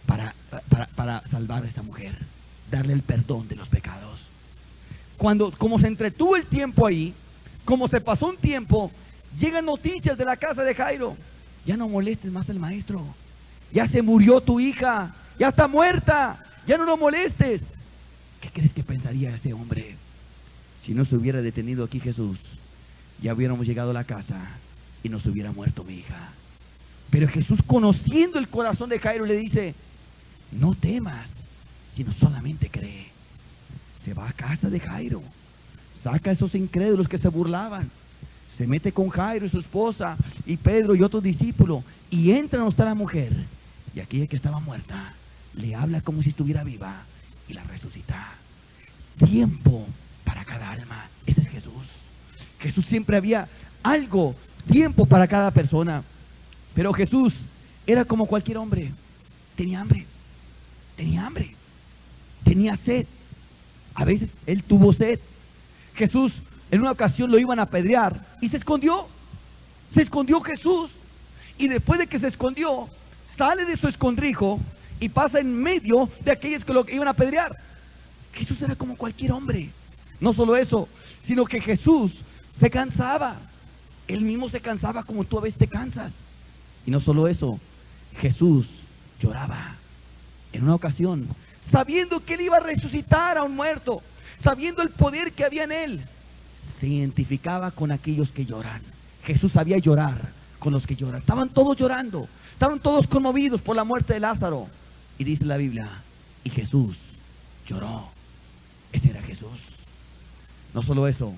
para salvar a esa mujer, darle el perdón de los pecados. Como se entretuvo el tiempo ahí, como se pasó un tiempo, llegan noticias de la casa de Jairo. Ya no molestes más al maestro. Ya se murió tu hija, ya está muerta, ya no lo molestes. ¿Qué crees que pensaría ese hombre? Si no se hubiera detenido aquí Jesús, ya hubiéramos llegado a la casa y nos hubiera muerto mi hija. Pero Jesús, conociendo el corazón de Jairo, le dice, no temas, sino solamente cree. Se va a casa de Jairo, saca a esos incrédulos que se burlaban, se mete con Jairo y su esposa y Pedro y otro discípulo, y entra donde está la mujer, y aquella que estaba muerta le habla como si estuviera viva y la resucita. Tiempo para cada alma. Ese es Jesús. Jesús siempre había algo, tiempo para cada persona. Pero Jesús era como cualquier hombre. Tenía hambre, tenía sed. A veces él tuvo sed. Jesús, en una ocasión lo iban a apedrear y se escondió. Se escondió Jesús. Y después de que se escondió, sale de su escondrijo y pasa en medio de aquellos que lo iban a apedrear. Jesús era como cualquier hombre. No solo eso, sino que Jesús se cansaba. Él mismo se cansaba como tú a veces te cansas. Y no solo eso, Jesús lloraba. En una ocasión, sabiendo que él iba a resucitar a un muerto, sabiendo el poder que había en él, se identificaba con aquellos que lloran. Jesús sabía llorar con los que lloran. Estaban todos llorando, estaban todos conmovidos por la muerte de Lázaro. Y dice la Biblia, y Jesús lloró. Ese era Jesús. No solo eso,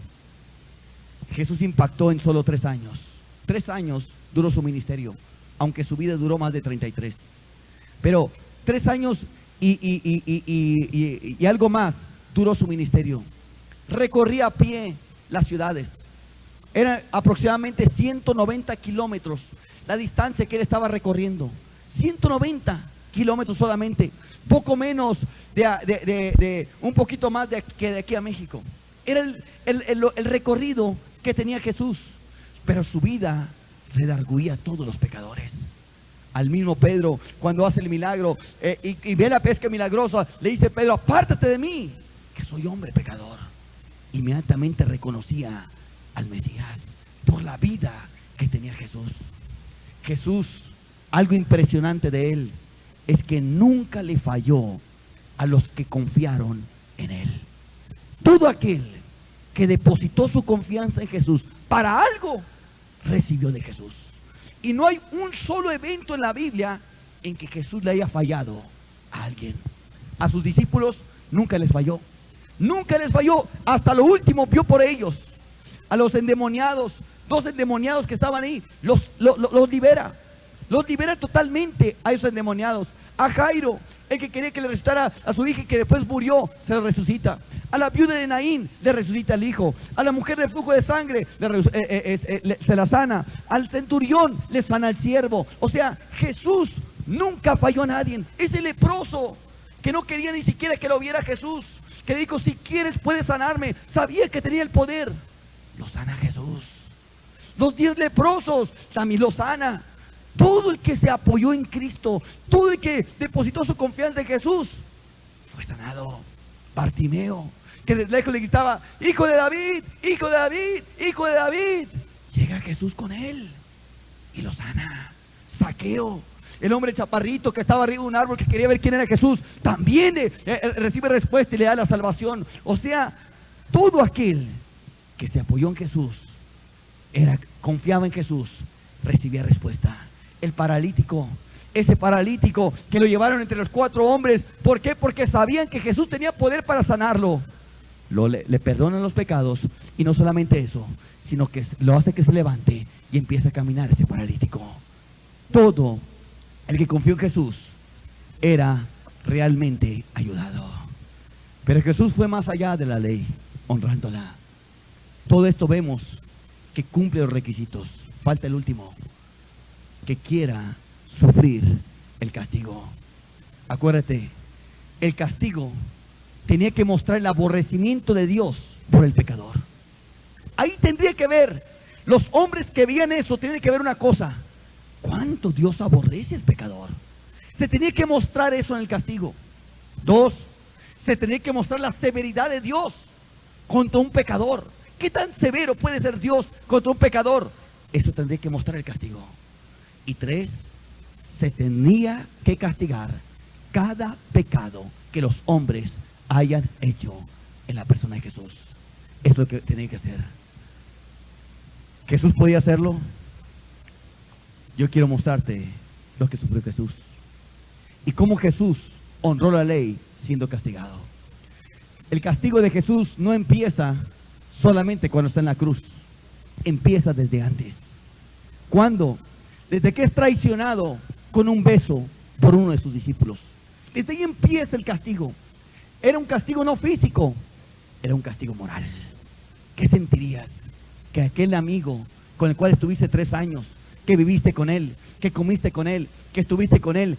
Jesús impactó en solo 3 años. 3 años duró su ministerio, aunque su vida duró más de 33. Pero 3 años y algo más duró su ministerio. Recorría a pie las ciudades. Eran aproximadamente 190 kilómetros la distancia que él estaba recorriendo. 190 kilómetros solamente. Poco menos un poquito más que de aquí a México. Era el recorrido que tenía Jesús. Pero su vida redarguía a todos los pecadores. Al mismo Pedro, cuando hace el milagro y ve la pesca milagrosa, le dice: Pedro, apártate de mí, que soy hombre pecador. Inmediatamente reconocía al Mesías por la vida que tenía Jesús. Jesús, algo impresionante de él es que nunca le falló a los que confiaron en él. Todo aquel que depositó su confianza en Jesús para algo, recibió de Jesús. Y no hay un solo evento en la Biblia en que Jesús le haya fallado a alguien. A sus discípulos nunca les falló. Nunca les falló. Hasta lo último vio por ellos. A los endemoniados, 2 endemoniados que estaban ahí, los libera. Los libera totalmente a esos endemoniados. A Jairo, el que quería que le resucitara a su hija y que después murió, se lo resucita. A la viuda de Naín le resucita al hijo. A la mujer de flujo de sangre se la sana. Al centurión le sana al siervo. O sea, Jesús nunca falló a nadie. Ese leproso que no quería ni siquiera que lo viera Jesús, que dijo: si quieres puedes sanarme, sabía que tenía el poder, lo sana Jesús. Los 10 leprosos también lo sana. Todo el que se apoyó en Cristo, todo el que depositó su confianza en Jesús, fue sanado. Bartimeo, que desde lejos le gritaba: hijo de David, hijo de David, hijo de David. Llega Jesús con él y lo sana. Zaqueo, el hombre chaparrito que estaba arriba de un árbol, que quería ver quién era Jesús, también recibe respuesta y le da la salvación. O sea, todo aquel que se apoyó en Jesús, confiaba en Jesús, recibía respuesta. El paralítico, ese paralítico que lo llevaron entre los 4 hombres, ¿por qué? Porque sabían que Jesús tenía poder para sanarlo. Le perdonan los pecados, y no solamente eso, sino que lo hace que se levante y empieza a caminar ese paralítico. Todo el que confió en Jesús era realmente ayudado. Pero Jesús fue más allá de la ley, honrándola. Todo esto vemos que cumple los requisitos. Falta el último: que quiera sufrir el castigo. Acuérdate, el castigo tenía que mostrar el aborrecimiento de Dios por el pecador. Ahí tendría que ver, los hombres que veían eso, tenían que ver una cosa: ¿cuánto Dios aborrece al pecador? Se tenía que mostrar eso en el castigo. 2, se tenía que mostrar la severidad de Dios contra un pecador. ¿Qué tan severo puede ser Dios contra un pecador? Eso tendría que mostrar el castigo. Y 3, se tenía que castigar cada pecado que los hombres hayan hecho en la persona de Jesús. Es lo que tenía que hacer. ¿Jesús podía hacerlo? Yo quiero mostrarte lo que sufrió Jesús y cómo Jesús honró la ley siendo castigado. El castigo de Jesús no empieza solamente cuando está en la cruz, empieza desde antes. ¿Cuándo? Desde que es traicionado con un beso por uno de sus discípulos. Desde ahí empieza el castigo. Era un castigo no físico, era un castigo moral. ¿Qué sentirías? Que aquel amigo con el cual estuviste 3 años, que viviste con él, que comiste con él, que estuviste con él,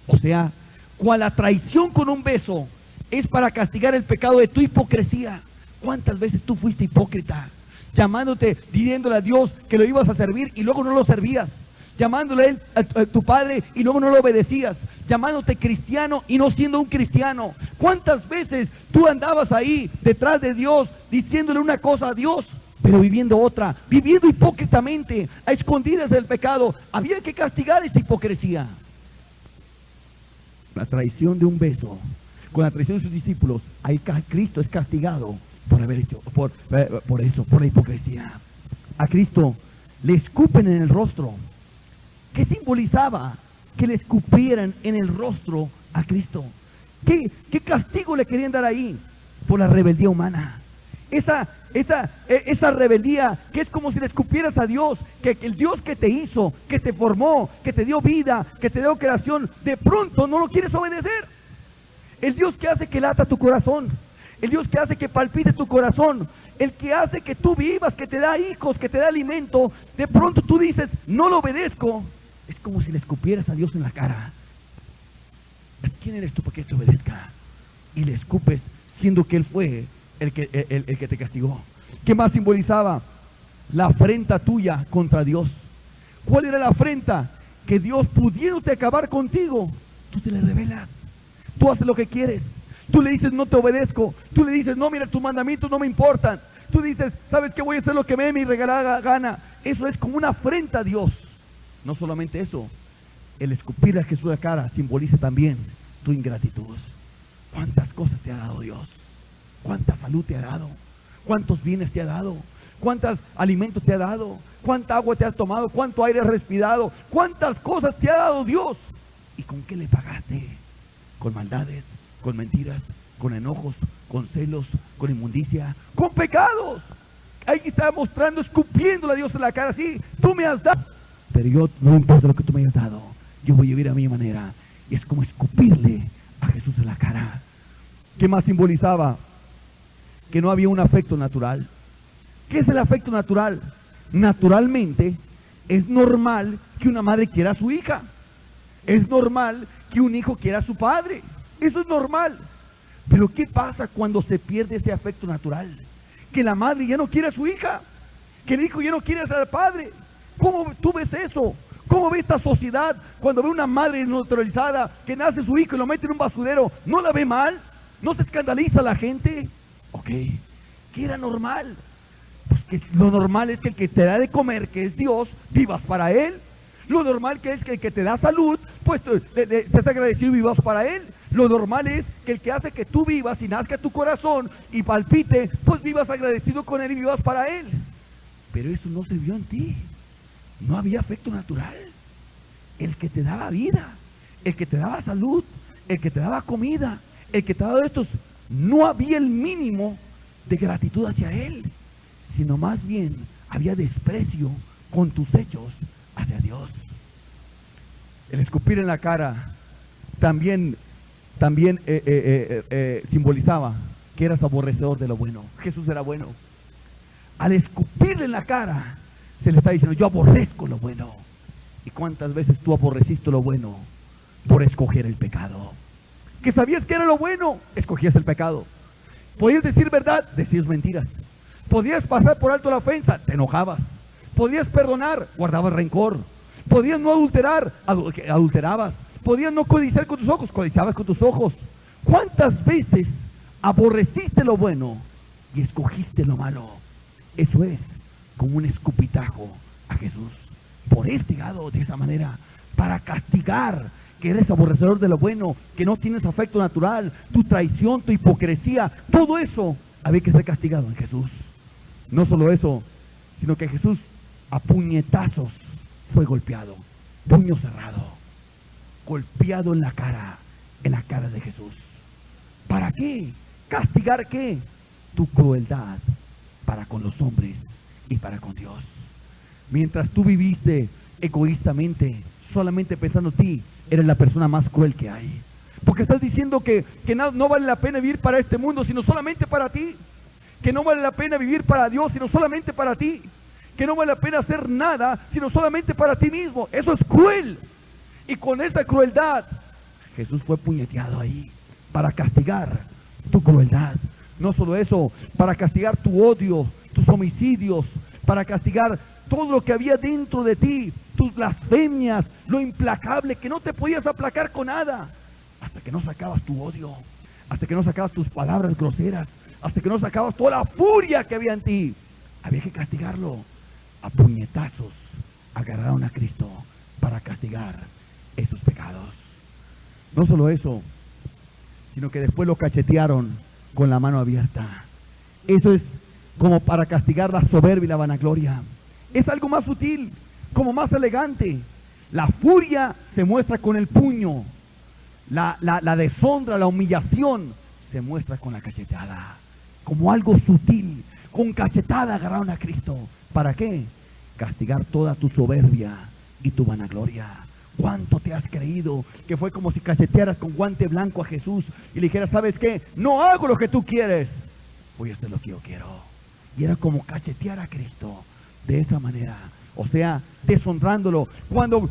o sea, cual la traición con un beso es para castigar el pecado de tu hipocresía. ¿Cuántas veces tú fuiste hipócrita? Llamándote, diciéndole a Dios que lo ibas a servir y luego no lo servías. Llamándole a tu padre y luego no lo obedecías. llamándote cristiano y no siendo un cristiano. ¿Cuántas veces tú andabas ahí detrás de Dios diciéndole una cosa a Dios, pero viviendo otra, viviendo hipócritamente, a escondidas del pecado? Había que castigar esa hipocresía. La traición de un beso, con la traición de sus discípulos, ahí Cristo es castigado por haber hecho, por eso, por la hipocresía. A Cristo le escupen en el rostro. ¿Qué simbolizaba que le escupieran en el rostro a Cristo? ¿Qué castigo le querían dar ahí? Por la rebeldía humana. Esa rebeldía que es como si le escupieras a Dios, que el Dios que te hizo, que te formó, que te dio vida, que te dio creación, de pronto no lo quieres obedecer. El Dios que hace que lata tu corazón, el Dios que hace que palpite tu corazón, el que hace que tú vivas, que te da hijos, que te da alimento, de pronto tú dices, no lo obedezco. Es como si le escupieras a Dios en la cara. ¿Quién eres tú para que te obedezca? Y le escupes, siendo que Él fue el que te castigó. ¿Qué más simbolizaba? La afrenta tuya contra Dios. ¿Cuál era la afrenta? Que Dios, pudiéndote acabar contigo, tú te le revelas. Tú haces lo que quieres. Tú le dices, no te obedezco. Tú le dices, no, mira, tus mandamientos no me importan. Tú dices, ¿sabes qué? Voy a hacer lo que me dé mi regalada gana. Eso es como una afrenta a Dios. No solamente eso, el escupir a Jesús a la cara simboliza también tu ingratitud. ¿Cuántas cosas te ha dado Dios? ¿Cuánta salud te ha dado? ¿Cuántos bienes te ha dado? ¿Cuántos alimentos te ha dado? ¿Cuánta agua te has tomado? ¿Cuánto aire has respirado? ¿Cuántas cosas te ha dado Dios? ¿Y con qué le pagaste? ¿Con maldades? ¿Con mentiras? ¿Con enojos? ¿Con celos? ¿Con inmundicia? ¡Con pecados! Ahí está mostrando, escupiéndole a Dios en la cara. Sí, tú me has dado, pero yo no importa lo que tú me hayas dado, yo voy a vivir a mi manera. Y es como escupirle a Jesús en la cara. ¿Qué más simbolizaba? Que no había un afecto natural. ¿Qué es el afecto natural? Naturalmente, es normal que una madre quiera a su hija. Es normal que un hijo quiera a su padre. Eso es normal. Pero ¿qué pasa cuando se pierde ese afecto natural? Que la madre ya no quiere a su hija. Que el hijo ya no quiere al padre. ¿Cómo tú ves eso? ¿Cómo ve esta sociedad cuando ve una madre neutralizada que nace su hijo y lo mete en un basurero? ¿No la ve mal? ¿No se escandaliza la gente? Ok, ¿qué era normal? Pues que lo normal es que el que te da de comer, que es Dios, vivas para Él. Lo normal que es que el que te da salud, pues te has agradecido y vivas para Él. Lo normal es que el que hace que tú vivas y nazca tu corazón y palpite, pues vivas agradecido con Él y vivas para Él. Pero eso no se vio en ti. No había afecto natural. El que te daba vida, el que te daba salud, el que te daba comida, el que te daba estos, no había el mínimo de gratitud hacia Él, sino más bien había desprecio con tus hechos hacia Dios. El escupir en la cara también simbolizaba que eras aborrecedor de lo bueno. Jesús era bueno. Al escupirle en la cara, se le está diciendo, yo aborrezco lo bueno. ¿Y cuántas veces tú aborreciste lo bueno por escoger el pecado? Que sabías que era lo bueno, escogías el pecado. Podías decir verdad, decías mentiras. Podías pasar por alto la ofensa, te enojabas. Podías perdonar, guardabas rencor. Podías no adulterar, adulterabas. Podías no codiciar con tus ojos, codiciabas con tus ojos. ¿Cuántas veces aborreciste lo bueno y escogiste lo malo? Eso es como un escupitajo a Jesús. Por este lado, de esa manera, para castigar que eres aborrecedor de lo bueno, que no tienes afecto natural, tu traición, tu hipocresía, todo eso había que ser castigado en Jesús. No solo eso, sino que Jesús a puñetazos fue golpeado, puño cerrado, golpeado en la cara de Jesús. ¿Para qué? ¿Castigar qué? Tu crueldad para con los hombres y para con Dios. Mientras tú viviste egoístamente, solamente pensando en ti, eres la persona más cruel que hay. Porque estás diciendo que no vale la pena vivir para este mundo, sino solamente para ti. Que no vale la pena vivir para Dios, sino solamente para ti. Que no vale la pena hacer nada, sino solamente para ti mismo. Eso es cruel. Y con esa crueldad, Jesús fue puñeteado ahí para castigar tu crueldad. No solo eso, para castigar tu odio, tus homicidios, para castigar todo lo que había dentro de ti, tus blasfemias, lo implacable, que no te podías aplacar con nada, hasta que no sacabas tu odio, hasta que no sacabas tus palabras groseras, hasta que no sacabas toda la furia que había en ti. Había que castigarlo. A puñetazos agarraron a Cristo para castigar esos pecados. No solo eso, sino que después lo cachetearon con la mano abierta. Eso es como para castigar la soberbia y la vanagloria. Es algo más sutil, como más elegante. La furia se muestra con el puño. La deshonra, la humillación se muestra con la cachetada. Como algo sutil. Con cachetada agarraron a Cristo. ¿Para qué? Castigar toda tu soberbia y tu vanagloria. ¿Cuánto te has creído? Que fue como si cachetearas con guante blanco a Jesús y le dijeras, ¿sabes qué? No hago lo que tú quieres, voy a hacer lo que yo quiero. Y era como cachetear a Cristo de esa manera. O sea, deshonrándolo. Cuando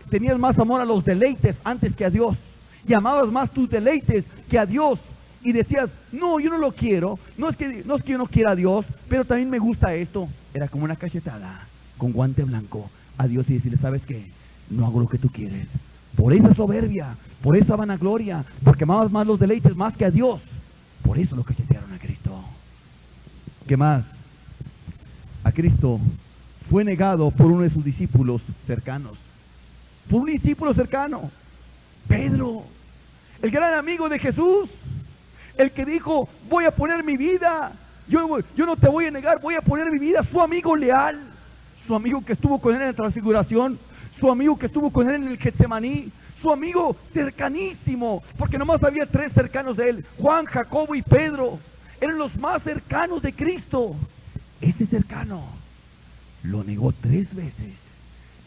tenías más amor a los deleites antes que a Dios. Y amabas más tus deleites que a Dios. Y decías, no, yo no lo quiero. No es que yo no quiera a Dios, pero también me gusta esto. Era como una cachetada con guante blanco a Dios y decirle, ¿sabes qué? No hago lo que tú quieres. Por esa soberbia, por esa vanagloria, porque amabas más los deleites más que a Dios. Por eso lo cachetearon a Cristo. ¿Qué más? A Cristo fue negado por uno de sus discípulos cercanos. Por un discípulo cercano. Pedro, el gran amigo de Jesús. El que dijo, voy a poner mi vida. Yo no te voy a negar, voy a poner mi vida. Su amigo leal. Su amigo que estuvo con él en la transfiguración. Su amigo que estuvo con él en el Getsemaní. Su amigo cercanísimo. Porque nomás había 3 cercanos de él. Juan, Jacobo y Pedro. Eran los más cercanos de Cristo. Ese cercano lo negó 3 veces.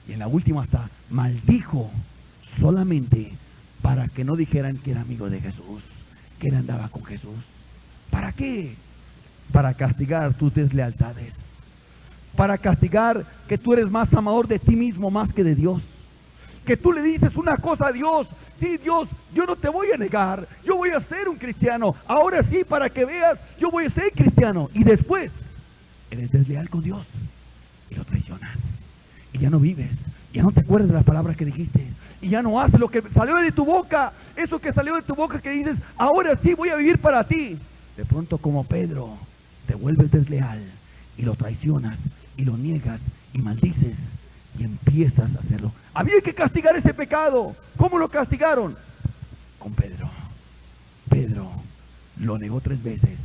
Y en la última hasta maldijo, solamente para que no dijeran que era amigo de Jesús, que él andaba con Jesús. ¿Para qué? Para castigar tus deslealtades. Para castigar que tú eres más amador de ti mismo más que de Dios. Que tú le dices una cosa a Dios. Sí, Dios, yo no te voy a negar. Yo voy a ser un cristiano. Ahora sí, para que veas, yo voy a ser cristiano. Y después, eres desleal con Dios. Y lo traicionas. Y ya no vives. Ya no te acuerdas de las palabras que dijiste. Y ya no haces lo que salió de tu boca. Eso que salió de tu boca que dices, ahora sí voy a vivir para ti. De pronto, como Pedro, te vuelves desleal. Y lo traicionas. Y lo niegas. Y maldices. Y empiezas a hacerlo. Había que castigar ese pecado. ¿Cómo lo castigaron? Con Pedro. Pedro lo negó 3 veces.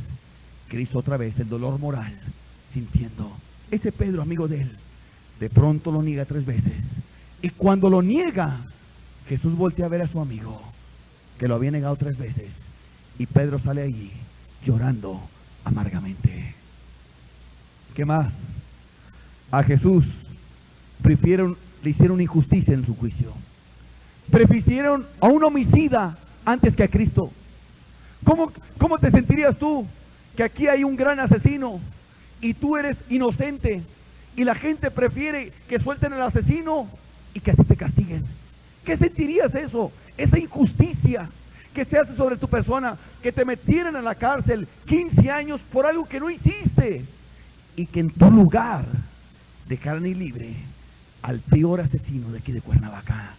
Cristo otra vez el dolor moral, sintiendo. Ese Pedro, amigo de él, de pronto lo niega 3 veces. Y cuando lo niega, Jesús voltea a ver a su amigo, que lo había negado 3 veces. Y Pedro sale allí, llorando amargamente. ¿Qué más? A Jesús le hicieron injusticia en su juicio. Prefirieron a un homicida antes que a Cristo. ¿Cómo te sentirías tú que aquí hay un gran asesino y tú eres inocente y la gente prefiere que suelten al asesino y que así te castiguen? ¿Qué sentirías eso? Esa injusticia que se hace sobre tu persona, que te metieran a la cárcel 15 años por algo que no hiciste y que en tu lugar dejaran ir libre al peor asesino de aquí de Cuernavaca.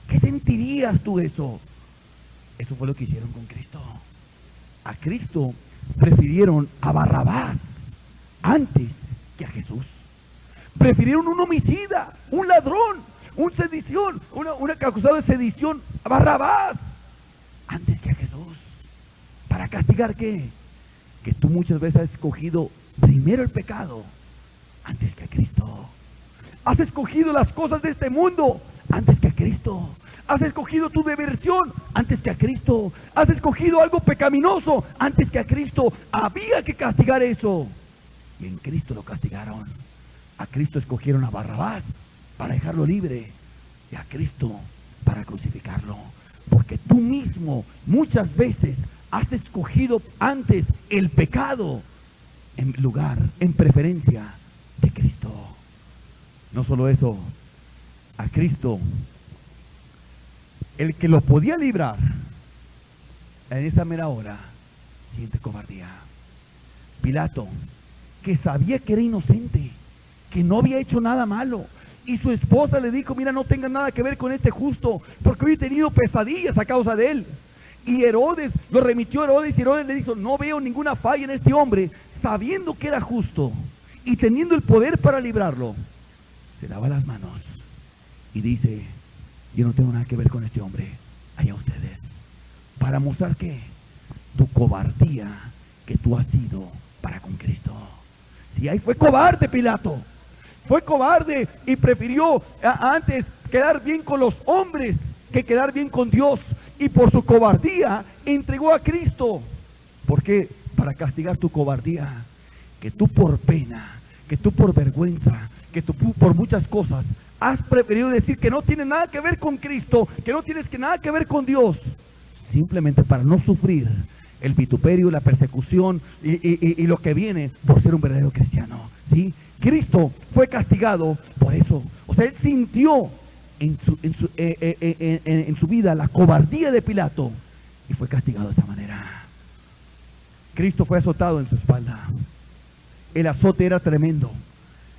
¿Qué sentirías tú eso? Eso fue lo que hicieron con Cristo. A Cristo prefirieron a Barrabás antes que a Jesús. Prefirieron un homicida, un ladrón, un sedición, un acusado de sedición, a Barrabás antes que a Jesús. ¿Para castigar qué? Que tú muchas veces has escogido primero el pecado antes que a Cristo. Has escogido las cosas de este mundo antes que a Cristo. Has escogido tu diversión antes que a Cristo. Has escogido algo pecaminoso antes que a Cristo. Había que castigar eso. Y en Cristo lo castigaron. A Cristo escogieron a Barrabás para dejarlo libre. Y a Cristo para crucificarlo. Porque tú mismo muchas veces has escogido antes el pecado en lugar, en preferencia de Cristo. No solo eso, a Cristo, el que lo podía librar, en esa mera hora, siente cobardía. Pilato, que sabía que era inocente, que no había hecho nada malo, Y su esposa le dijo, mira, no tengas nada que ver con este justo, porque hoy he tenido pesadillas a causa de él. Y Herodes, lo remitió a Herodes, y Herodes le dijo, no veo ninguna falla en este hombre, sabiendo que era justo y teniendo el poder para librarlo. Se lava las manos y dice, yo no tengo nada que ver con este hombre, allá ustedes. Para mostrar que tu cobardía que tú has sido para con Cristo. Si ahí fue cobarde Pilato. Fue cobarde y prefirió antes quedar bien con los hombres que quedar bien con Dios. Y por su cobardía entregó a Cristo. ¿Por qué? Para castigar tu cobardía. Que tú por pena, que tú por vergüenza, que tú por muchas cosas has preferido decir que no tienes nada que ver con Cristo, que no tienes nada que ver con Dios. Simplemente para no sufrir el vituperio, la persecución y lo que viene por ser un verdadero cristiano. ¿Sí? Cristo fue castigado por eso. O sea, él sintió en su vida la cobardía de Pilato y fue castigado de esa manera. Cristo fue azotado en su espalda. El azote era tremendo.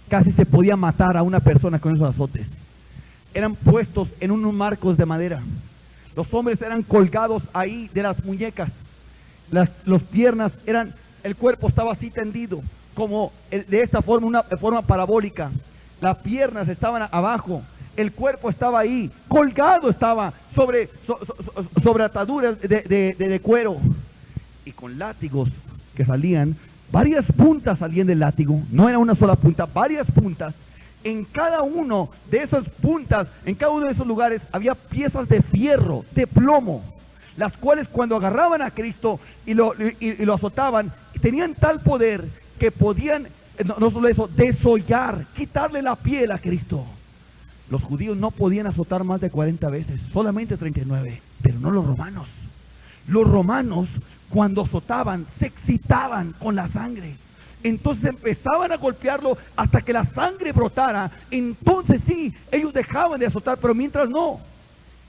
Casi se podía matar a una persona con esos azotes. Eran puestos en unos marcos de madera. Los hombres eran colgados ahí de las muñecas. Las piernas eran, el cuerpo estaba así tendido, como de esta forma, una forma parabólica. Las piernas estaban abajo, el cuerpo estaba ahí, colgado estaba sobre ataduras de cuero. Y con látigos que salían, varias puntas salían del látigo, no era una sola punta, varias puntas. En cada uno de esas puntas, en cada uno de esos lugares, había piezas de fierro, de plomo, las cuales cuando agarraban a Cristo y lo azotaban, tenían tal poder que podían, no solo eso, desollar, quitarle la piel a Cristo. Los judíos no podían azotar más de 40 veces, solamente 39, pero no los romanos. Los romanos, cuando azotaban, se excitaban con la sangre. Entonces empezaban a golpearlo hasta que la sangre brotara. Entonces sí, ellos dejaban de azotar, pero mientras no.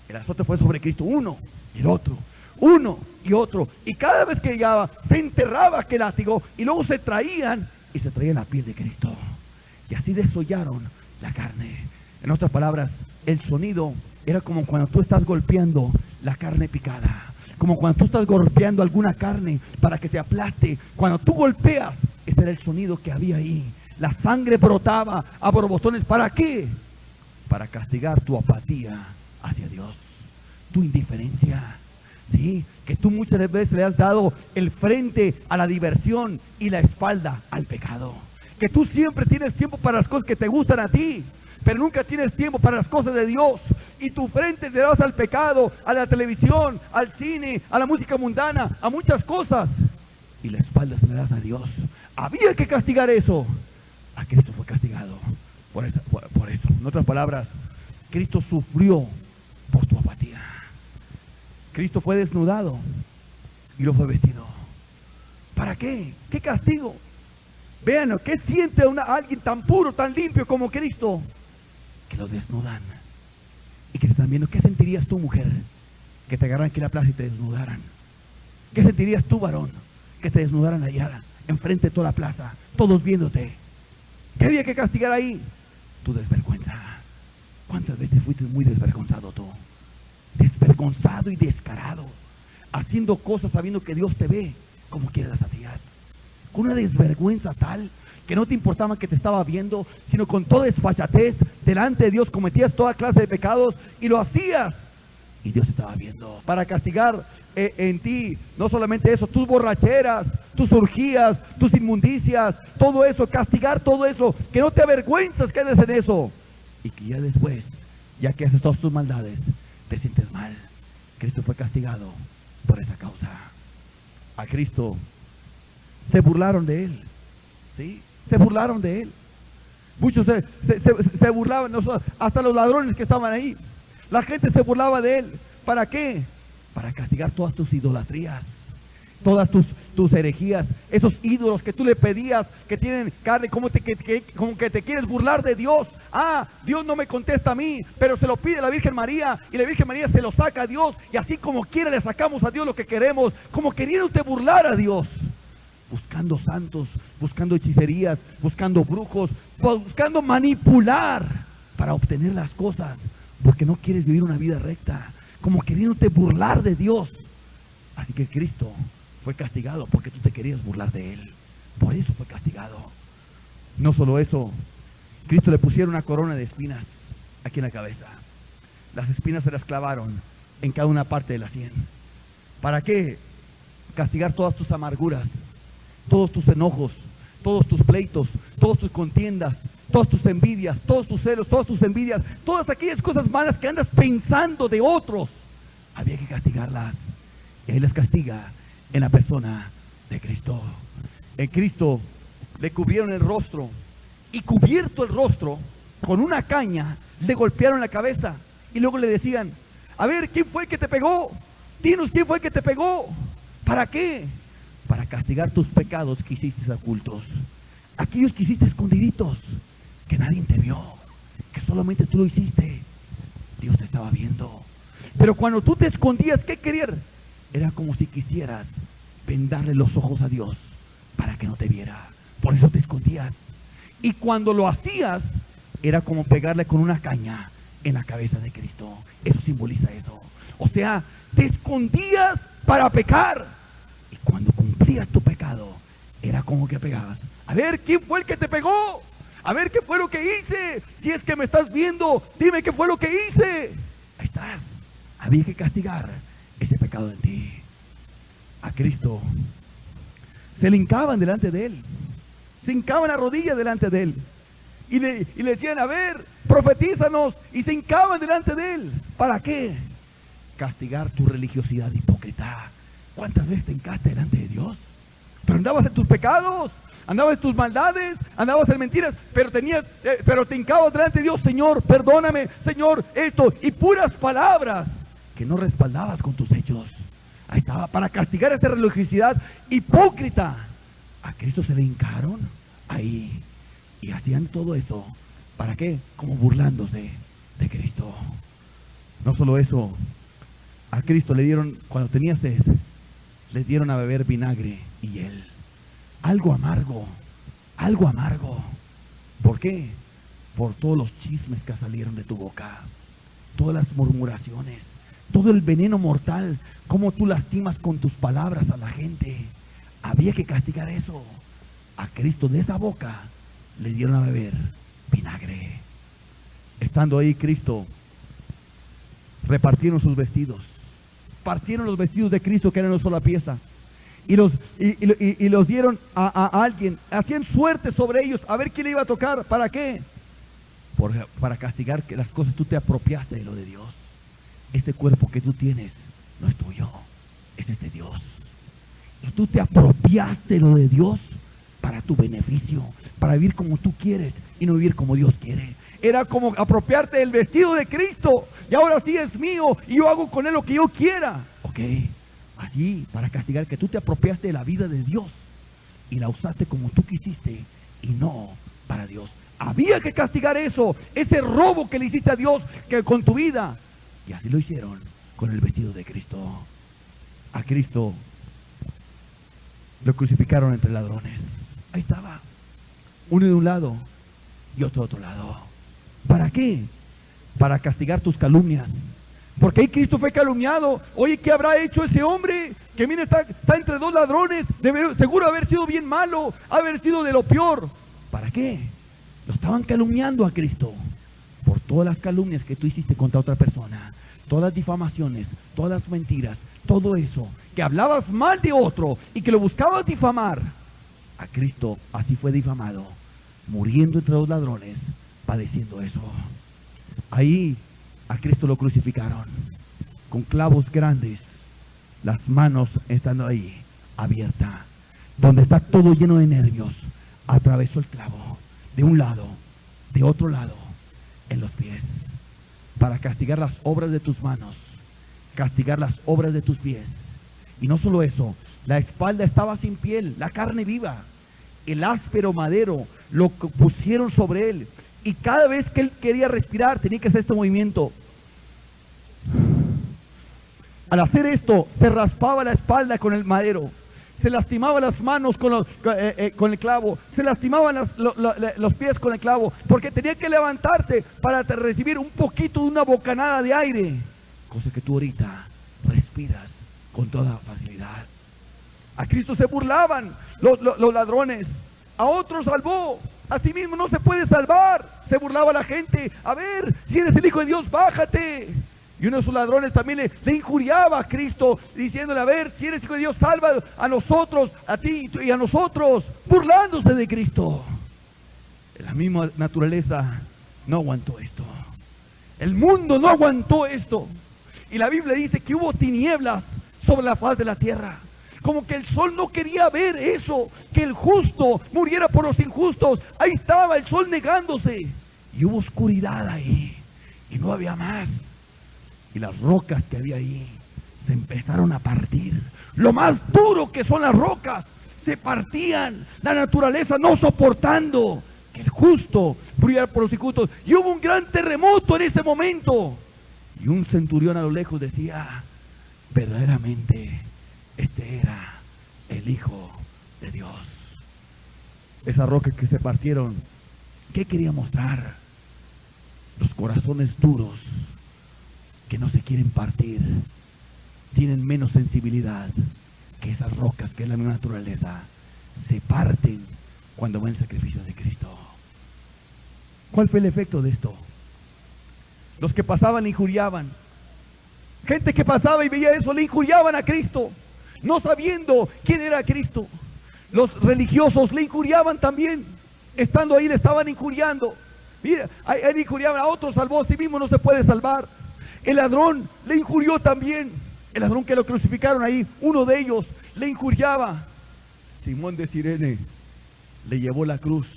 El azote fue sobre Cristo, uno y el otro, uno y otro. Y cada vez que llegaba, se enterraba aquel látigo y luego se traían la piel de Cristo. Y así desollaron la carne. En otras palabras, el sonido era como cuando tú estás golpeando la carne picada. Como cuando tú estás golpeando alguna carne para que se aplaste. Cuando tú golpeas, ese era el sonido que había ahí. La sangre brotaba a borbotones. ¿Para qué? Para castigar tu apatía hacia Dios, tu indiferencia, ¿sí? Que tú muchas veces le has dado el frente a la diversión y la espalda al pecado. Que tú siempre tienes tiempo para las cosas que te gustan a ti, pero nunca tienes tiempo para las cosas de Dios. Y tu frente le das al pecado, a la televisión, al cine, a la música mundana, a muchas cosas. Y la espalda se le das a Dios. Había que castigar eso. A Cristo fue castigado por eso. En otras palabras, Cristo sufrió por tu apatía. Cristo fue desnudado y lo fue vestido. ¿Para qué? ¿Qué castigo? Vean, ¿qué siente alguien tan puro, tan limpio como Cristo? Que lo desnudan y que te están viendo. ¿Qué sentirías tú, mujer, que te agarraran aquí en la plaza y te desnudaran? ¿Qué sentirías tú, varón, que te desnudaran allá enfrente de toda la plaza, todos viéndote? ¿Qué había que castigar ahí? Tu desvergüenza. ¿Cuántas veces fuiste muy desvergonzado tú? Desvergonzado y descarado, haciendo cosas sabiendo que Dios te ve como quieras las hacías, con una desvergüenza tal que no te importaba que te estaba viendo, sino con toda desfachatez delante de Dios cometías toda clase de pecados y lo hacías y Dios estaba viendo para castigar en ti, no solamente eso, tus borracheras, tus orgías, tus inmundicias, todo eso, castigar todo eso, que no te avergüenzas que haces en eso y que ya después, ya que haces todas tus maldades, te sientes mal. Cristo fue castigado por esa causa. A Cristo se burlaron de él, ¿sí? Se burlaron de él. Muchos se burlaban, hasta los ladrones que estaban ahí. La gente se burlaba de él. ¿Para qué? Para castigar todas tus idolatrías, todas tus herejías, esos ídolos que tú le pedías, que tienen carne, como que te quieres burlar de Dios. Ah, Dios no me contesta a mí, pero se lo pide la Virgen María, y la Virgen María se lo saca a Dios, y así como quiera le sacamos a Dios lo que queremos, como queriéndote burlar a Dios, buscando santos, buscando hechicerías, buscando brujos, buscando manipular para obtener las cosas, porque no quieres vivir una vida recta, como queriéndote burlar de Dios. Así que Cristo fue castigado porque tú te querías burlar de Él. Por eso fue castigado. No solo eso, Cristo le pusieron una corona de espinas aquí en la cabeza. Las espinas se las clavaron en cada una parte de la sien. ¿Para qué? Castigar todas tus amarguras, todos tus enojos, todos tus pleitos, todas tus contiendas, todas tus envidias, todos tus celos, todas tus envidias, todas aquellas cosas malas que andas pensando de otros. Había que castigarlas. Y Él las castiga en la persona de Cristo. En Cristo le cubrieron el rostro, y cubierto el rostro con una caña, le golpearon la cabeza y luego le decían: a ver, ¿quién fue el que te pegó? Dinos, ¿quién fue el que te pegó? ¿Para qué? Para castigar tus pecados que hiciste ocultos, aquellos que hiciste escondiditos, que nadie te vio, que solamente tú lo hiciste. Dios te estaba viendo. Pero cuando tú te escondías, ¿qué querías? Era como si quisieras vendarle los ojos a Dios para que no te viera. Por eso te escondías. Y cuando lo hacías, era como pegarle con una caña en la cabeza de Cristo. Eso simboliza eso. O sea, te escondías para pecar. Y cuando cumplías tu pecado, era como que pegabas. A ver, ¿quién fue el que te pegó? A ver, ¿qué fue lo que hice? Si es que me estás viendo, dime qué fue lo que hice. Ahí estás. Había que castigar ese pecado en ti. A Cristo se le hincaban delante de Él. Se hincaban a rodillas delante de Él. Y le decían: a ver, profetízanos. Y se hincaban delante de Él. ¿Para qué? Castigar tu religiosidad hipócrita. ¿Cuántas veces te hincaste delante de Dios? Pero andabas en tus pecados, andabas en tus maldades, andabas en mentiras, pero te hincabas delante de Dios: Señor, perdóname, Señor, esto, y puras palabras que no respaldabas con tus hechos. Ahí estaba, para castigar esta religiosidad hipócrita. A Cristo se le hincaron ahí y hacían todo eso. ¿Para qué? Como burlándose de Cristo. No solo eso, a Cristo le dieron, cuando tenía sed, le dieron a beber vinagre y hiel. Algo amargo, algo amargo. ¿Por qué? Por todos los chismes que salieron de tu boca, todas las murmuraciones, todo el veneno mortal, cómo tú lastimas con tus palabras a la gente. Había que castigar eso. A Cristo de esa boca le dieron a beber vinagre. Estando ahí Cristo, repartieron sus vestidos, partieron los vestidos de Cristo, que eran una sola pieza, y los dieron a alguien, hacían suerte sobre ellos, a ver quién le iba a tocar. ¿Para qué? Para castigar que las cosas tú te apropiaste de lo de Dios. Este cuerpo que tú tienes no es tuyo, es de Dios. Y tú te apropiaste de lo de Dios para tu beneficio, para vivir como tú quieres y no vivir como Dios quiere. Era como apropiarte del vestido de Cristo, y ahora sí es mío y yo hago con él lo que yo quiera. Ok, así, para castigar que tú te apropiaste de la vida de Dios y la usaste como tú quisiste y no para Dios. Había que castigar eso, ese robo que le hiciste a Dios que con tu vida. Y así lo hicieron con el vestido de Cristo. A Cristo lo crucificaron entre ladrones. Ahí estaba, uno de un lado y otro de otro lado. ¿Para qué? Para castigar tus calumnias. Porque ahí Cristo fue calumniado. Oye, ¿qué habrá hecho ese hombre? Que mira, está entre dos ladrones. Seguro haber sido bien malo, haber sido de lo peor. ¿Para qué? Lo estaban calumniando a Cristo por todas las calumnias que tú hiciste contra otra persona, todas las difamaciones, todas las mentiras, todo eso, que hablabas mal de otro y que lo buscabas difamar. A Cristo así fue difamado, muriendo entre dos ladrones, padeciendo eso. Ahí a Cristo lo crucificaron con clavos grandes, las manos estando ahí abiertas, donde está todo lleno de nervios. Atravesó el clavo de un lado, de otro lado, en los pies, para castigar las obras de tus manos, castigar las obras de tus pies. Y no solo eso, la espalda estaba sin piel, la carne viva, el áspero madero lo pusieron sobre él, y cada vez que él quería respirar tenía que hacer este movimiento. Al hacer esto se raspaba la espalda con el madero, se lastimaba las manos con el clavo, se lastimaban los pies con el clavo, porque tenía que levantarse para recibir un poquito de una bocanada de aire, cosa que tú ahorita respiras con toda facilidad. A Cristo se burlaban los ladrones, a otros salvó, a sí mismo no se puede salvar. Se burlaba la gente: a ver, si eres el Hijo de Dios, bájate. Y uno de sus ladrones también le injuriaba a Cristo, diciéndole: a ver, si eres Hijo de Dios, salva a nosotros, a ti y a nosotros, burlándose de Cristo. La misma naturaleza no aguantó esto. El mundo no aguantó esto. Y la Biblia dice que hubo tinieblas sobre la faz de la tierra. Como que el sol no quería ver eso, que el justo muriera por los injustos. Ahí estaba el sol negándose. Y hubo oscuridad ahí. Y no había más. Y las rocas que había ahí se empezaron a partir. Lo más duro que son las rocas, se partían. La naturaleza no soportando que el justo muriera por los injustos. Y hubo un gran terremoto en ese momento. Y un centurión a lo lejos decía: verdaderamente este era el Hijo de Dios. Esas rocas que se partieron, ¿qué quería mostrar? Los corazones duros que no se quieren partir tienen menos sensibilidad que esas rocas, que es la misma naturaleza, se parten cuando ven el sacrificio de Cristo. ¿Cuál fue el efecto de esto? Los que pasaban le injuriaban. Gente que pasaba y veía eso le injuriaban a Cristo, no sabiendo quién era Cristo. Los religiosos le injuriaban también. Estando ahí le estaban injuriando. Mira, él injuriaba, a otros salvó, a sí mismo no se puede salvar. El ladrón le injurió también. El ladrón que lo crucificaron ahí, uno de ellos le injuriaba. Simón de Cirene le llevó la cruz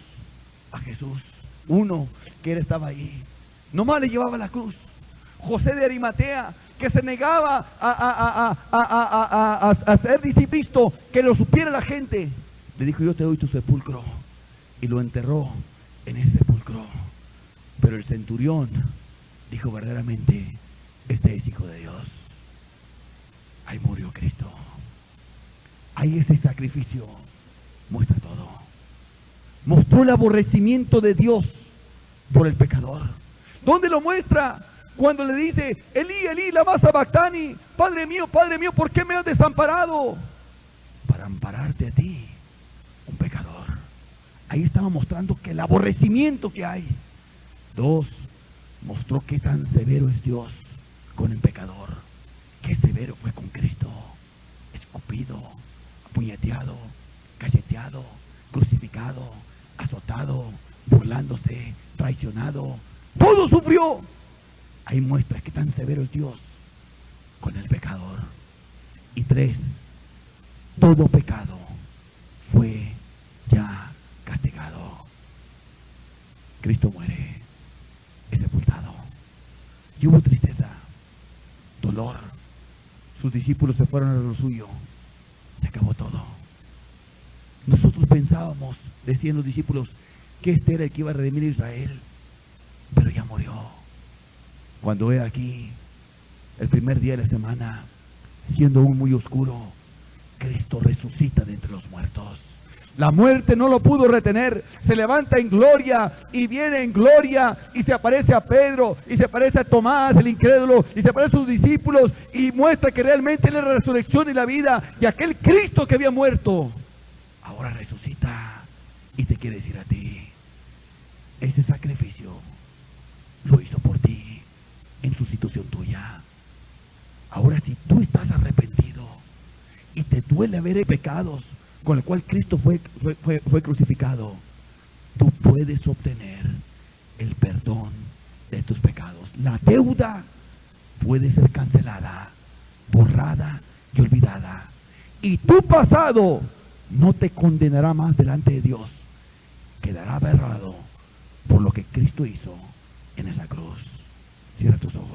a Jesús. Uno que él estaba ahí, nomás le llevaba la cruz. José de Arimatea, que se negaba a ser discípulo, que lo supiera la gente, le dijo: yo te doy tu sepulcro. Y lo enterró en ese sepulcro. Pero el centurión dijo: verdaderamente este es Hijo de Dios. Ahí murió Cristo. Ahí ese sacrificio muestra todo. Mostró el aborrecimiento de Dios por el pecador. ¿Dónde lo muestra? Cuando le dice: Elí, Elí, lama sabactani, Padre mío, ¿por qué me has desamparado? Para ampararte a ti, un pecador. Ahí estaba mostrando que el aborrecimiento que hay. Dos, mostró qué tan severo es Dios con el pecador. Qué severo fue con Cristo. Escupido, apuñeteado, cacheteado, crucificado, azotado, burlándose, traicionado. Todo sufrió. Ahí muestra qué tan severo es Dios con el pecador. Y tres, todo pecado fue ya castigado. Cristo muere, es sepultado. Y hubo tristeza, dolor. Sus discípulos se fueron a lo suyo. Se acabó todo. Nosotros pensábamos, decían los discípulos, que este era el que iba a redimir a Israel, pero ya murió. Cuando ve aquí, el primer día de la semana, siendo aún muy oscuro, Cristo resucita de entre los muertos. La muerte no lo pudo retener. Se levanta en gloria y viene en gloria y se aparece a Pedro y se aparece a Tomás, el incrédulo, y se aparece a sus discípulos y muestra que realmente Él es la resurrección y la vida, y aquel Cristo que había muerto ahora resucita y te quiere decir a ti: ese sacrificio lo hizo por ti en sustitución tuya. Ahora, si tú estás arrepentido y te duele haber pecados con el cual Cristo fue crucificado, tú puedes obtener el perdón de tus pecados. La deuda puede ser cancelada, borrada y olvidada. Y tu pasado no te condenará más delante de Dios. Quedará borrado por lo que Cristo hizo en esa cruz. Cierra tus ojos.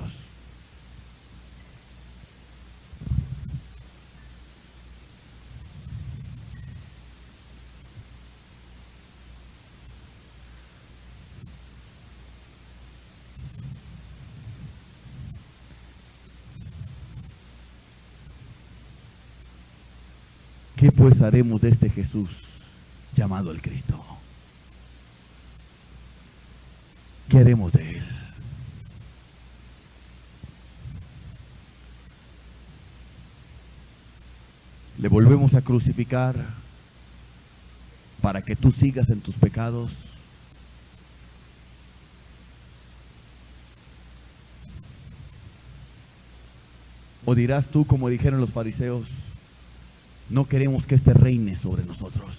¿Qué pues haremos de este Jesús llamado el Cristo? ¿Qué haremos de él? ¿Le volvemos a crucificar para que tú sigas en tus pecados? ¿O dirás tú, como dijeron los fariseos, no queremos que este reine sobre nosotros?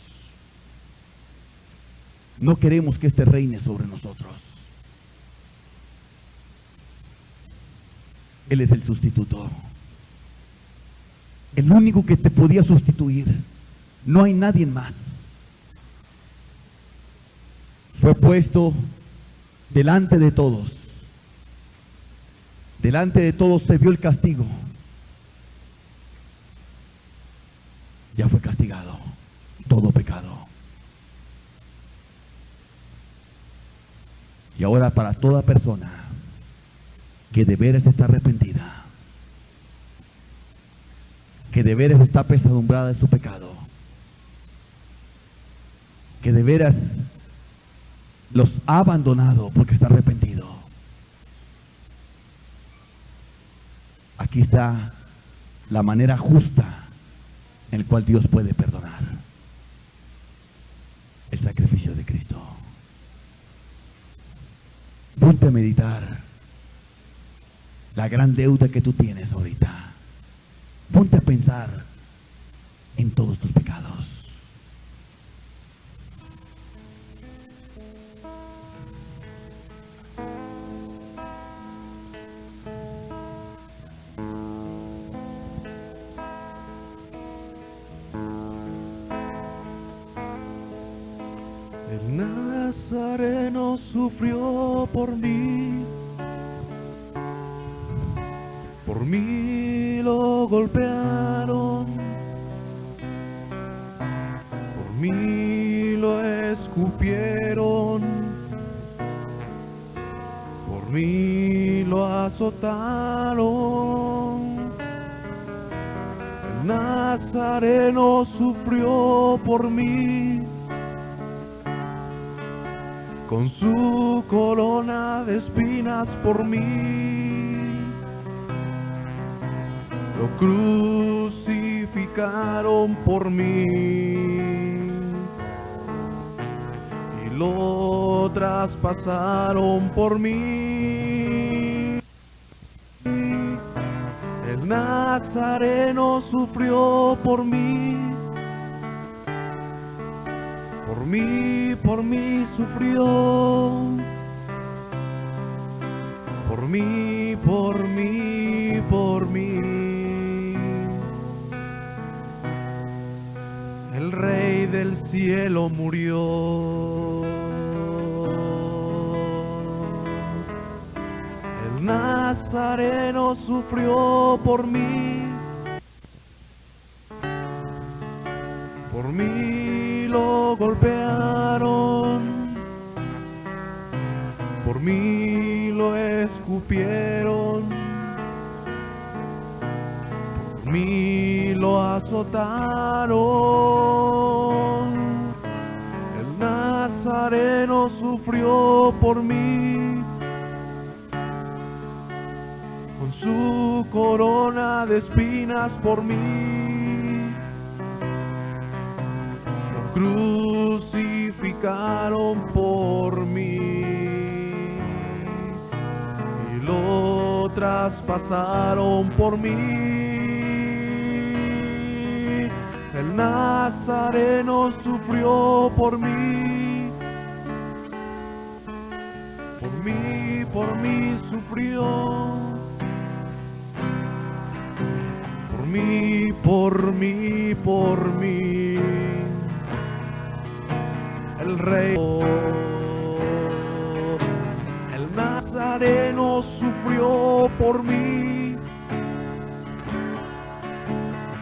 No queremos que este reine sobre nosotros. Él es el sustituto. El único que te podía sustituir. No hay nadie más. Fue puesto delante de todos. Delante de todos se vio el castigo. Ya fue castigado todo pecado. Y ahora para toda persona que de veras está arrepentida, que de veras está pesadumbrada de su pecado, que de veras los ha abandonado porque está arrepentido, aquí está la manera justa en la cual Dios puede perdonar: el sacrificio de Cristo. Ponte a meditar la gran deuda que tú tienes ahorita. Ponte a pensar en todos tus pecados. El Nazareno sufrió por mí lo golpearon, por mí lo escupieron, por mí lo azotaron. El Nazareno sufrió por mí, con su corona de espinas por mí. Lo crucificaron por mí y lo traspasaron por mí. El Nazareno sufrió por mí sufrió, por mí, por mí, por mí. El Rey del cielo murió, el Nazareno sufrió por mí lo golpearon, por mí lo escupieron, por mí lo azotaron. El Nazareno sufrió por mí, con su corona de espinas por mí. Crucificaron por mí y lo traspasaron por mí. El Nazareno sufrió por mí sufrió, por mí, por mí, por mí. El Rey, el Nazareno sufrió por mí,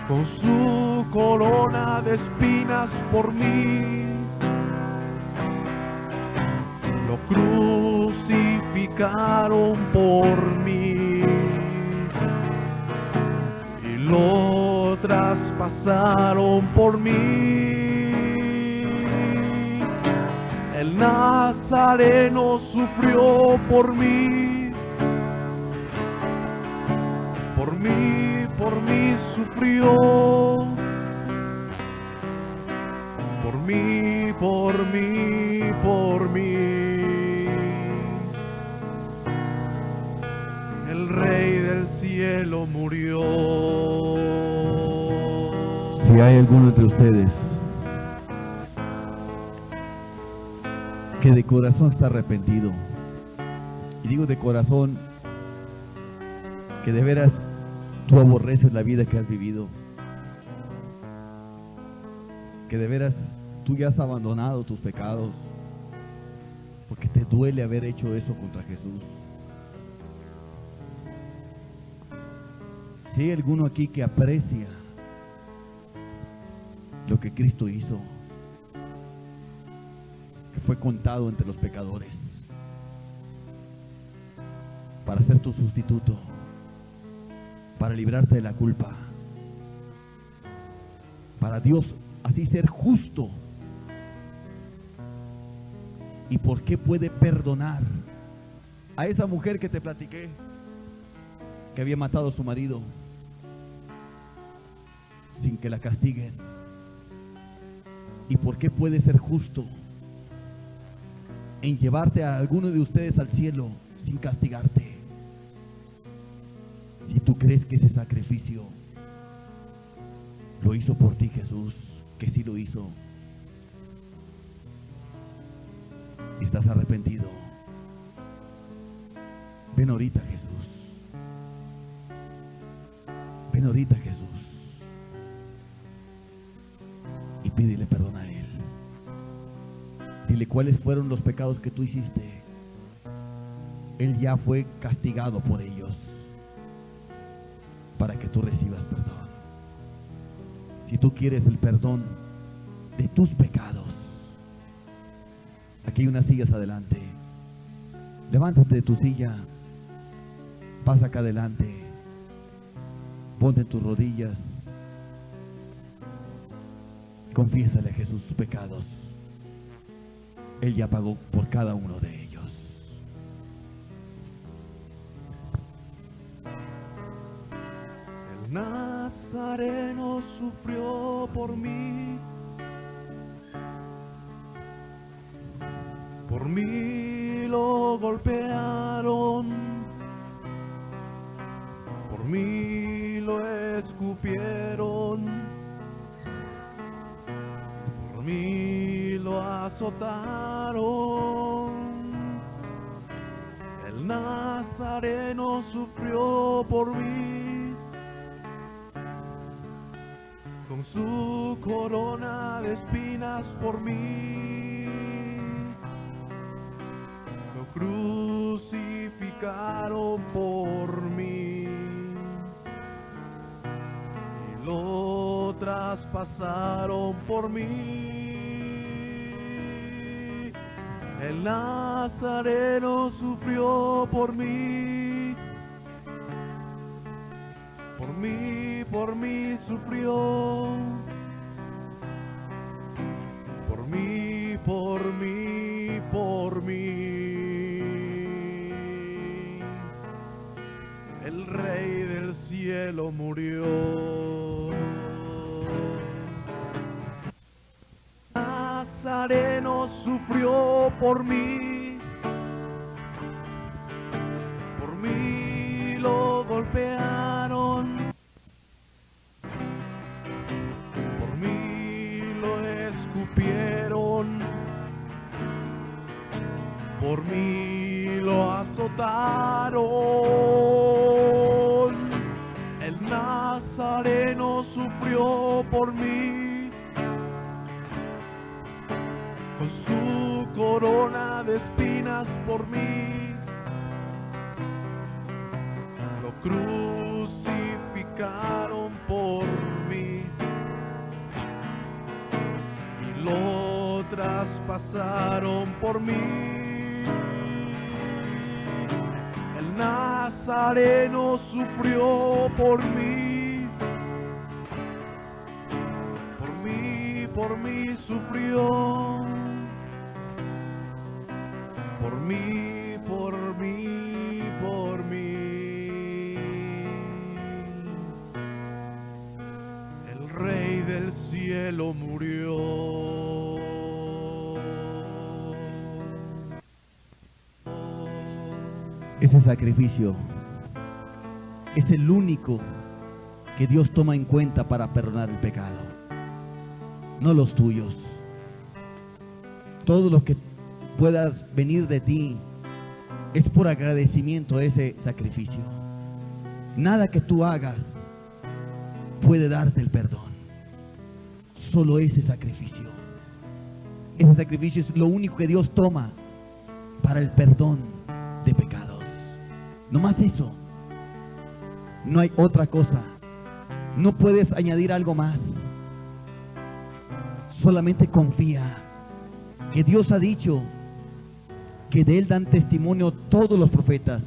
con su corona de espinas por mí. Lo crucificaron por mí y lo traspasaron por mí. El Nazareno sufrió por mí sufrió, por mí. El Rey del cielo murió. Si hay alguno de ustedes que de corazón está arrepentido, y digo de corazón, que de veras tú aborreces la vida que has vivido, que de veras tú ya has abandonado tus pecados, porque te duele haber hecho eso contra Jesús. Si hay alguno aquí que aprecia lo que Cristo hizo, que fue contado entre los pecadores para ser tu sustituto, para librarte de la culpa, para Dios así ser justo. ¿Y por qué puede perdonar a esa mujer que te platiqué, que había matado a su marido sin que la castiguen? ¿Y por qué puede ser justo en llevarte a alguno de ustedes al cielo sin castigarte? Si tú crees que ese sacrificio lo hizo por ti Jesús, que sí lo hizo, y estás arrepentido, ven ahorita Jesús, ven ahorita Jesús, y pídele perdón a Él. Dile cuáles fueron los pecados que tú hiciste. Él ya fue castigado por ellos para que tú recibas perdón. Si tú quieres el perdón de tus pecados, aquí hay unas sillas adelante. Levántate de tu silla, pasa acá adelante, ponte en tus rodillas, confiésale a Jesús tus pecados. Él ya pagó por cada uno de ellos. El Nazareno sufrió por mí lo golpearon, por mí lo escupieron, por mí lo azotaron. El Nazareno sufrió por mí, con su corona de espinas por mí. Lo crucificaron por mí y lo traspasaron por mí. El Nazareno sufrió por mí sufrió, por mí. El Rey del cielo murió. Nazareno sufrió por mí lo golpearon, por mí lo escupieron, por mí lo azotaron. El Nazareno sufrió por mí, con su corona de espinas por mí. Lo crucificaron por mí y lo traspasaron por mí. El Nazareno sufrió por mí, por mí sufrió. Por mí, por mí, por mí. El Rey del cielo murió. Ese sacrificio es el único que Dios toma en cuenta para perdonar el pecado, no los tuyos. Todo lo que puedas venir de ti es por agradecimiento a ese sacrificio. Nada que tú hagas puede darte el perdón, solo ese sacrificio. Ese sacrificio es lo único que Dios toma para el perdón de pecados. No más eso. No hay otra cosa. No puedes añadir algo más. Solamente confía que Dios ha dicho que de Él dan testimonio todos los profetas,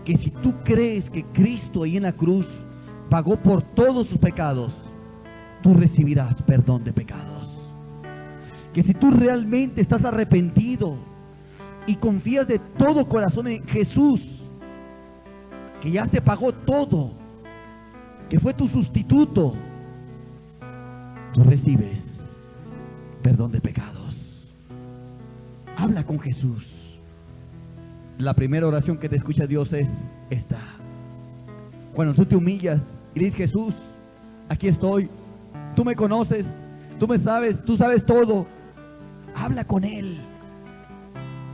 que si tú crees que Cristo ahí en la cruz pagó por todos sus pecados, tú recibirás perdón de pecados. Que si tú realmente estás arrepentido y confías de todo corazón en Jesús, que ya se pagó todo, que fue tu sustituto, tú recibes perdón de pecados. Habla con Jesús. La primera oración que te escucha Dios es esta. Cuando tú te humillas y le dices: Jesús, aquí estoy, tú me conoces, tú me sabes, tú sabes todo. Habla con Él.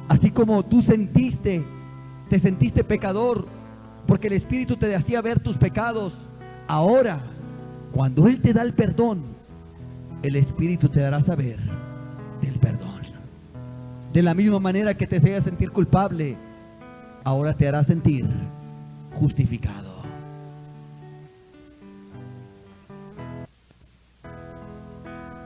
Así como tú te sentiste pecador, porque el Espíritu te hacía ver tus pecados. Ahora, cuando Él te da el perdón, el Espíritu te hará saber del perdón. De la misma manera que te hacía sentir culpable, ahora te hará sentir justificado.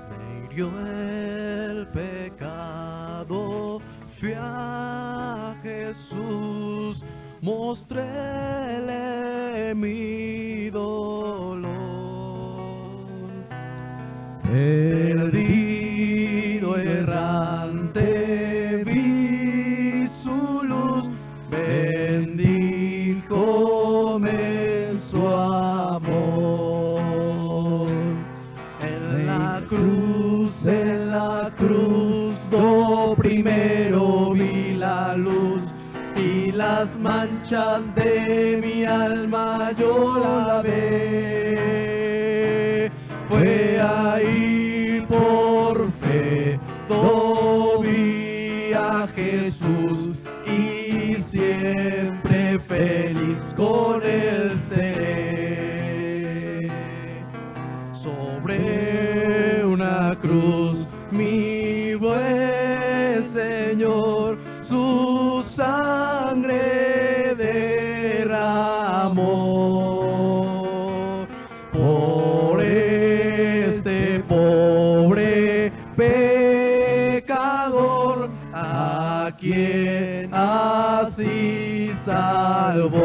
Me hirió el pecado, fui a Jesús, mostréle mi dolor. Perdido, errante, vi su luz, bendíjome su amor. En la cruz, do primero vi la luz, y las manchas de mi alma yo lavé. Fue ahí por fe, do vi a Jesús, y siempre feliz con él seré. Sobre una cruz mi buen Señor su sangre derramó por este pobre pecador, a quien así salvó.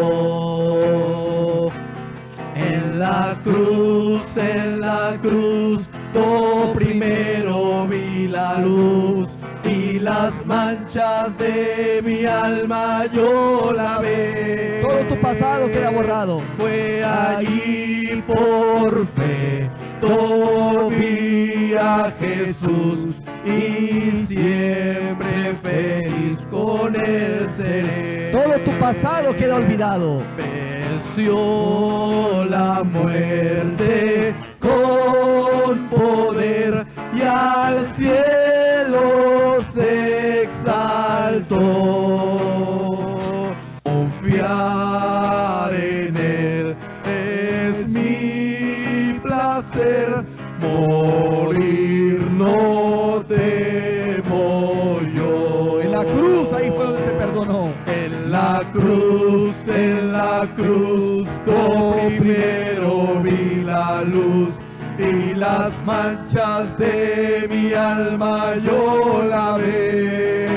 En la cruz, yo primero vi la luz, y las manchas de mi alma yo lavé. Todo tu pasado queda borrado. Fue allí por fe, yo vi a Jesús, y siempre feliz con él seré. Todo tu pasado queda olvidado. Venció la muerte con poder, y al cielo se exaltó. Confiar en él es mi placer, morir no temo yo. En la cruz, ahí fue donde te perdonó. En la cruz, yo primero vi la luz, y las manchas de mi alma yo lavé.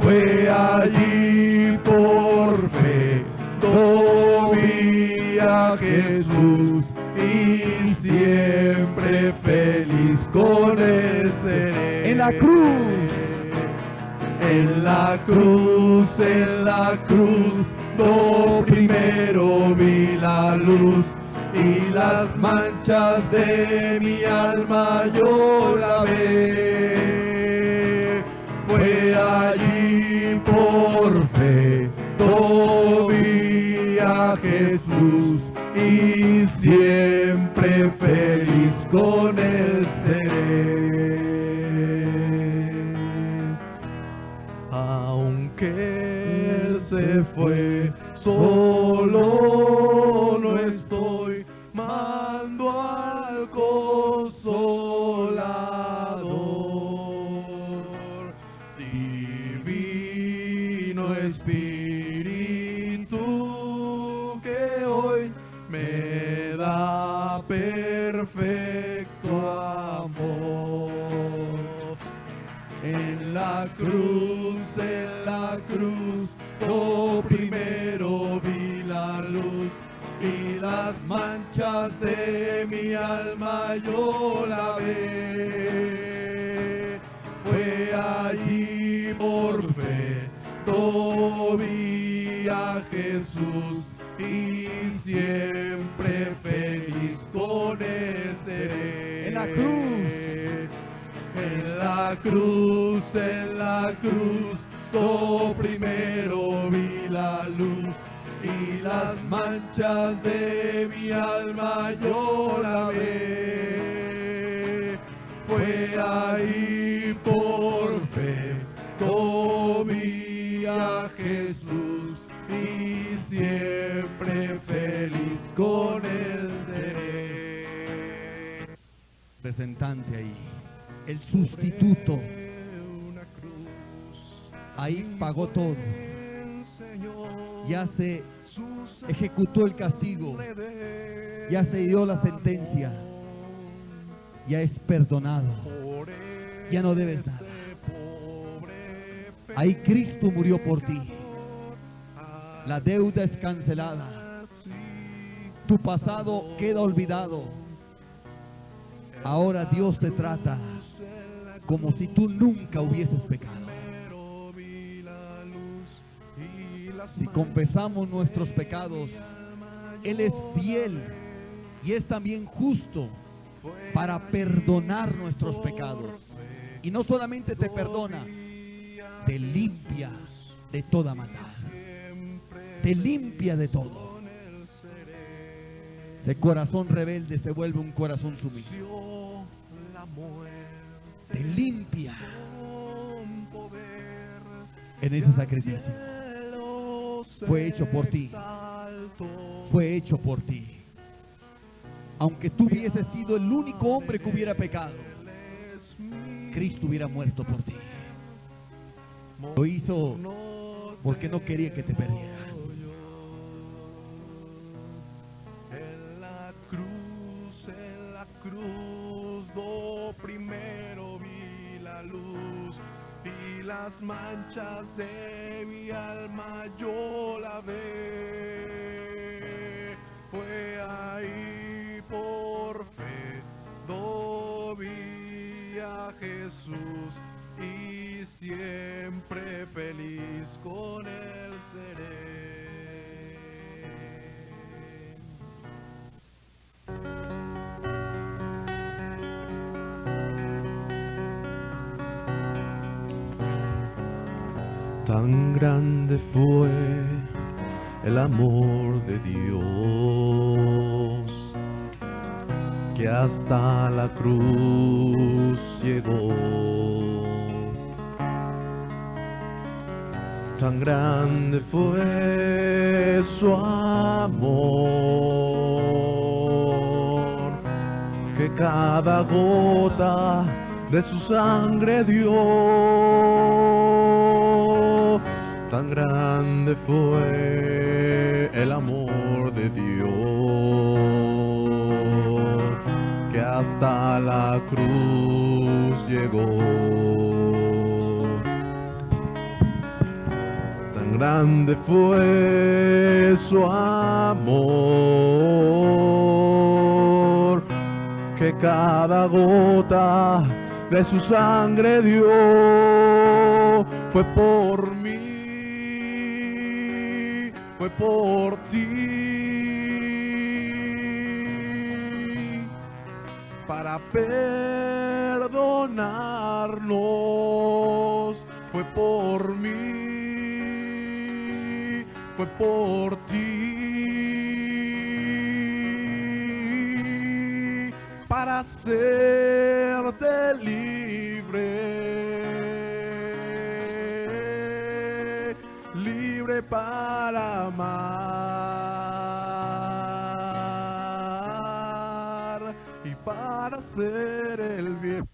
Fue allí por fe, yo vi a Jesús, y siempre feliz con Él seré. En la cruz. En la cruz, no primero vi la luz y las manchas de mi alma yo lavé. Fue allí por fe, vi a Jesús y siempre feliz con Él seré. Aunque Él se fue, solo no estoy, mando al Consolador, Divino Espíritu, que hoy me da perfecto amor. En la cruz, yo primero vi la luz y las manchas de mi alma yo lavé. Fue allí por fe, vi a Jesús y siempre feliz con Él seré. En la cruz. En la cruz, yo primero vi la luz y las manchas de mi alma yo lavé. Fue ahí por fe, vi a Jesús y siempre feliz con Él seré. Representante ahí. El sustituto. Ahí pagó todo. Ya se ejecutó el castigo. Ya se dio la sentencia. Ya es perdonado. Ya no debes nada. Ahí Cristo murió por ti. La deuda es cancelada. Tu pasado queda olvidado. Ahora Dios te trata como si tú nunca hubieses pecado. Si confesamos nuestros pecados, Él es fiel y es también justo para perdonar nuestros pecados. Y no solamente te perdona, te limpia de toda maldad. Te limpia de todo. Ese corazón rebelde se vuelve un corazón sumiso. Te limpia en ese sacrificio. Fue hecho por ti. Fue hecho por ti. Aunque tú hubieses sido el único hombre que hubiera pecado, Cristo hubiera muerto por ti. Lo hizo porque no quería que te perdieras. En la cruz, do primero vi la luz y las manchas de mi alma yo lavé. Fue ahí por fe, vi a Jesús y siempre feliz con Él seré. Tan grande fue el amor de Dios que hasta la cruz llegó. Tan grande fue su amor que cada gota de su sangre dio. Tan grande fue el amor de Dios que hasta la cruz llegó. Tan grande fue su amor que cada gota de su sangre dio, fue por mí, fue por ti, para perdonarnos, fue por mí, fue por ti, para hacerte libre, libre para amar y para hacer el bien.